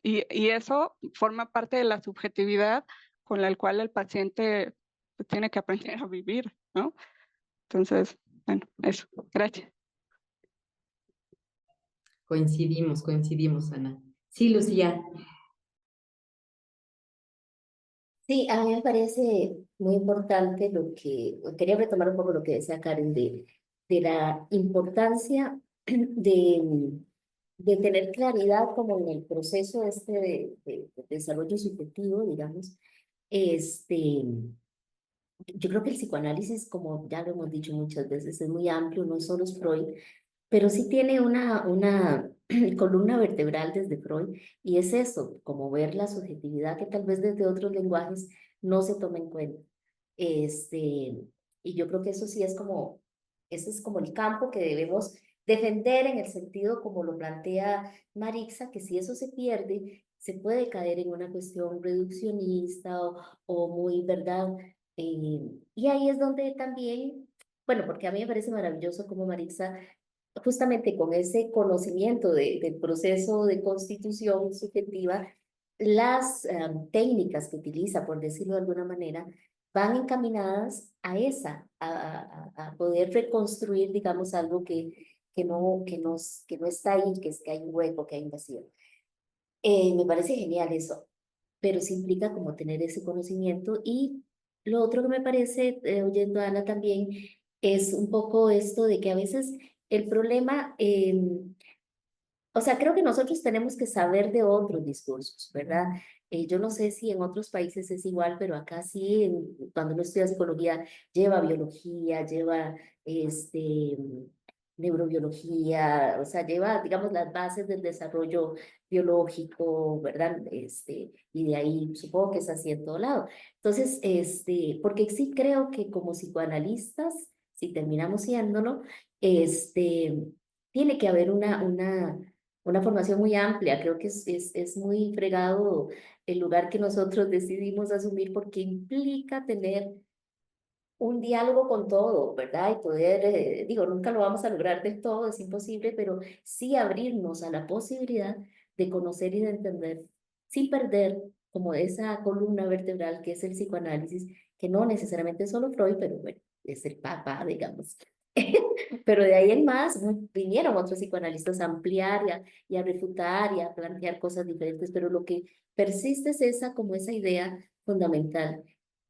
y eso forma parte de la subjetividad con la cual el paciente pues, tiene que aprender a vivir, ¿no? Entonces, bueno, eso. Gracias. Coincidimos, Ana. Sí, Lucía. Sí, a mí me parece muy importante quería retomar un poco lo que decía Karen de la importancia de tener claridad como en el proceso este de desarrollo subjetivo, digamos. Este, yo creo que el psicoanálisis, como ya lo hemos dicho muchas veces, es muy amplio, no solo es Freud, pero sí tiene una columna vertebral desde Freud, y es eso, como ver la subjetividad que tal vez desde otros lenguajes no se toma en cuenta. Este, y yo creo que eso sí es como, ese es como el campo que debemos defender en el sentido como lo plantea Marixa, que si eso se pierde, se puede caer en una cuestión reduccionista o muy, ¿verdad? Y ahí es donde también, bueno, porque a mí me parece maravilloso como Marixa justamente con ese conocimiento del proceso de constitución subjetiva, las técnicas que utiliza, por decirlo de alguna manera, van encaminadas a a poder reconstruir, digamos, algo que no está ahí, que es que hay un hueco, que hay un vacío. Me parece genial eso, pero sí implica como tener ese conocimiento. Y lo otro que me parece, oyendo a Ana también, es un poco esto de que a veces el problema, o sea, creo que nosotros tenemos que saber de otros discursos, ¿verdad? Yo no sé si en otros países es igual, pero acá sí, cuando uno estudia psicología, lleva biología, lleva este, neurobiología, o sea, lleva, digamos, las bases del desarrollo biológico, ¿verdad? Y de ahí supongo que es así en todo lado. Entonces, porque sí creo que como psicoanalistas, si terminamos siéndolo, tiene que haber una formación muy amplia. Creo que es muy fregado el lugar que nosotros decidimos asumir porque implica tener un diálogo con todo, ¿verdad? Y poder, digo, nunca lo vamos a lograr del todo, es imposible, pero sí abrirnos a la posibilidad de conocer y de entender sin perder como esa columna vertebral que es el psicoanálisis, que no necesariamente es solo Freud, pero bueno, es el papá, digamos. Pero de ahí en más vinieron otros psicoanalistas a ampliar y a refutar y a plantear cosas diferentes, pero lo que persiste es esa como esa idea fundamental.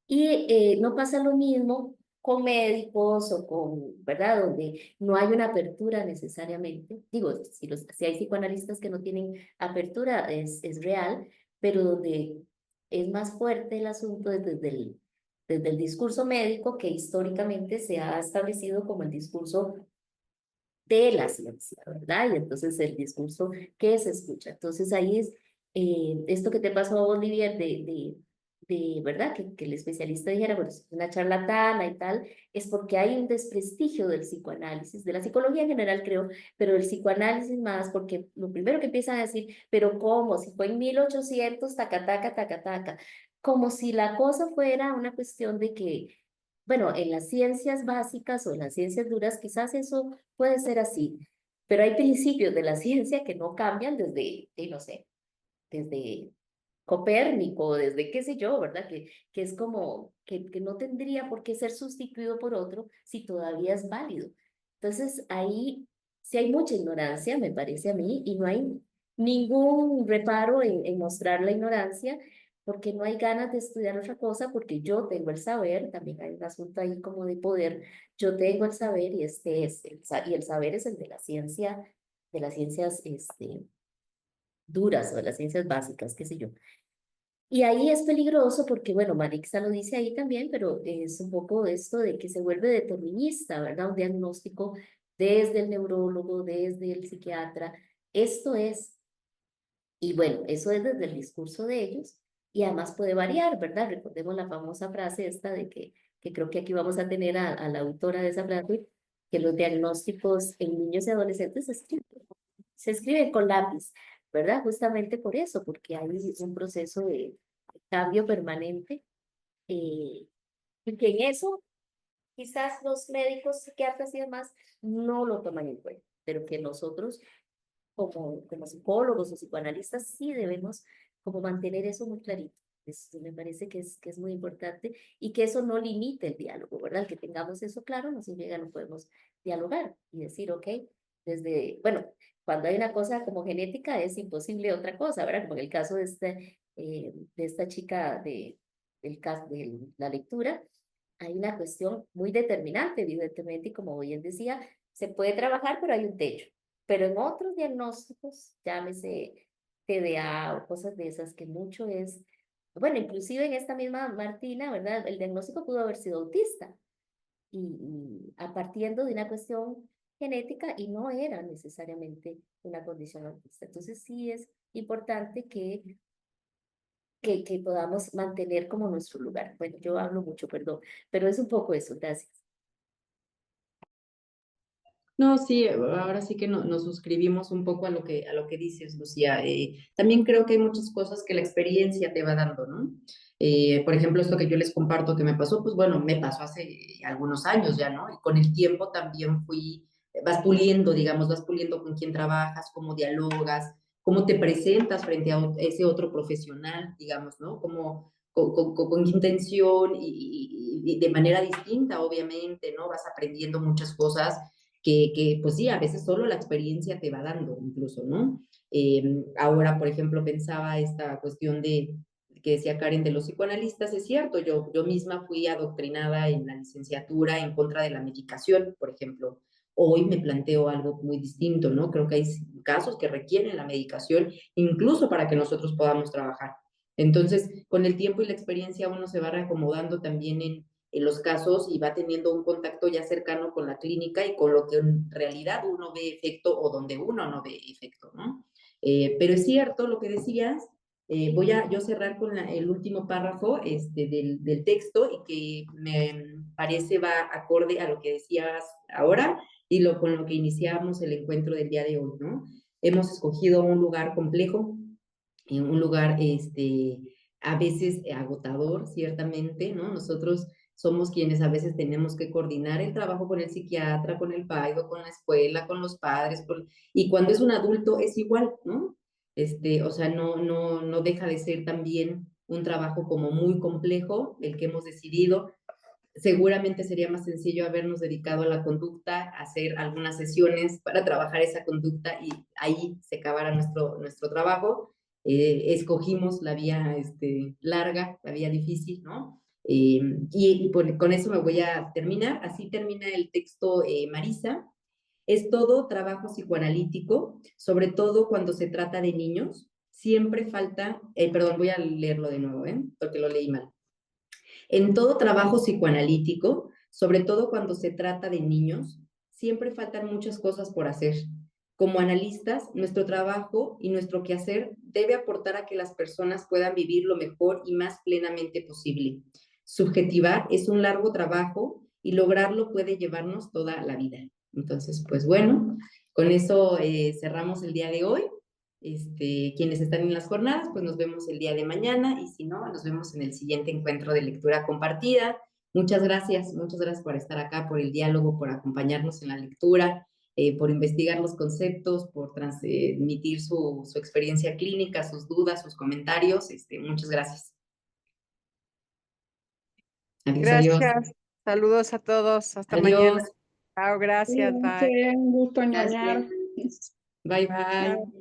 Y no pasa lo mismo con médicos o con, ¿verdad? Donde no hay una apertura necesariamente. Digo, si hay psicoanalistas que no tienen apertura, es real, pero donde es más fuerte el asunto desde el discurso médico que históricamente se ha establecido como el discurso de la ciencia, ¿verdad? Y entonces el discurso que se escucha. Entonces ahí es esto que te pasó a vos, Olivier, ¿verdad? Que el especialista dijera, bueno, es una charlatana y tal, es porque hay un desprestigio del psicoanálisis, de la psicología en general creo, pero del psicoanálisis más, porque lo primero que empiezan a decir, pero ¿cómo? Si fue en 1800, taca, taca, taca, taca, como si la cosa fuera una cuestión de que bueno, en las ciencias básicas o en las ciencias duras quizás eso puede ser así, pero hay principios de la ciencia que no cambian no sé, desde Copérnico, desde qué sé yo, ¿verdad? Que es como que no tendría por qué ser sustituido por otro si todavía es válido. Entonces ahí sí hay mucha ignorancia, me parece a mí, y no hay ningún reparo en mostrar la ignorancia, porque no hay ganas de estudiar otra cosa, porque yo tengo el saber, también hay un asunto ahí como de poder, yo tengo el saber y y el saber es el de la ciencia, de las ciencias duras o de las ciencias básicas, qué sé yo. Y ahí es peligroso porque, bueno, Marixa lo dice ahí también, pero es un poco esto de que se vuelve determinista, ¿verdad? Un diagnóstico desde el neurólogo, desde el psiquiatra. Esto es, y bueno, eso es desde el discurso de ellos y además puede variar, ¿verdad? Recordemos la famosa frase esta de que creo que aquí vamos a tener a la autora de esa frase, que los diagnósticos en niños y adolescentes se escriben con lápiz, ¿verdad? Justamente por eso, porque hay un proceso de cambio permanente y que en eso quizás los médicos, psiquiatras y demás no lo toman en cuenta, pero que nosotros como psicólogos o psicoanalistas sí debemos como mantener eso muy clarito. Eso me parece que es muy importante y que eso no limite el diálogo, ¿verdad? Que tengamos eso claro no significa que no podemos dialogar y decir, ok, bueno, cuando hay una cosa como genética es imposible otra cosa, ¿verdad? Como en el caso de esta chica el caso de la lectura, hay una cuestión muy determinante, evidentemente, y como bien decía, se puede trabajar, pero hay un techo. Pero en otros diagnósticos, llámese TDA o cosas de esas, que mucho es, bueno, inclusive en esta misma Martina, ¿verdad? El diagnóstico pudo haber sido autista a partiendo de una cuestión genética y no era necesariamente una condición autista. Entonces sí es importante que podamos mantener como nuestro lugar. Bueno, yo hablo mucho, perdón, pero es un poco eso, gracias. No, sí, ahora sí que nos suscribimos un poco a lo que dices, Lucía. También creo que hay muchas cosas que la experiencia te va dando, ¿no? Por ejemplo, esto que yo les comparto que me pasó, pues bueno, me pasó hace algunos años ya, ¿no? Y con el tiempo también vas puliendo, digamos, vas puliendo con quién trabajas, cómo dialogas, cómo te presentas frente a ese otro profesional, digamos, ¿no? Como, con qué intención y de manera distinta, obviamente, ¿no? Vas aprendiendo muchas cosas pues sí, a veces solo la experiencia te va dando incluso, ¿no? Ahora, por ejemplo, pensaba esta cuestión que decía Karen de los psicoanalistas, es cierto, yo misma fui adoctrinada en la licenciatura en contra de la medicación, por ejemplo. Hoy me planteo algo muy distinto, ¿no? Creo que hay casos que requieren la medicación incluso para que nosotros podamos trabajar. Entonces, con el tiempo y la experiencia uno se va reacomodando también en los casos y va teniendo un contacto ya cercano con la clínica y con lo que en realidad uno ve efecto o donde uno no ve efecto, ¿no? Pero es cierto lo que decías, voy a yo cerrar con el último párrafo del texto y que me parece va acorde a lo que decías ahora y con lo que iniciamos el encuentro del día de hoy, ¿no? Hemos escogido un lugar complejo, un lugar a veces agotador, ciertamente, ¿no? Nosotros somos quienes a veces tenemos que coordinar el trabajo con el psiquiatra, con el PAIDO, con la escuela, con los padres, y cuando es un adulto es igual, ¿no? O sea, no deja de ser también un trabajo como muy complejo el que hemos decidido. Seguramente sería más sencillo habernos dedicado a la conducta, hacer algunas sesiones para trabajar esa conducta y ahí se acabara nuestro trabajo. Escogimos la vía larga, la vía difícil, ¿no? Con eso me voy a terminar. Así termina el texto Marisa. Es todo trabajo psicoanalítico, sobre todo cuando se trata de niños. Siempre falta, perdón, voy a leerlo de nuevo, porque lo leí mal. En todo trabajo psicoanalítico, sobre todo cuando se trata de niños, siempre faltan muchas cosas por hacer. Como analistas, nuestro trabajo y nuestro quehacer debe aportar a que las personas puedan vivir lo mejor y más plenamente posible. Subjetivar es un largo trabajo y lograrlo puede llevarnos toda la vida. Entonces, pues bueno, con eso cerramos el día de hoy. Quienes están en las jornadas, pues nos vemos el día de mañana y si no, nos vemos en el siguiente encuentro de lectura compartida. Muchas gracias por estar acá, por el diálogo, por acompañarnos en la lectura, por investigar los conceptos, por transmitir su experiencia clínica, sus dudas, sus comentarios. Muchas gracias. Adiós, adiós. Gracias. Saludos a todos. Hasta Adiós. mañana. Chao, gracias. Bye. Un gusto ñoñar. Bye, bye.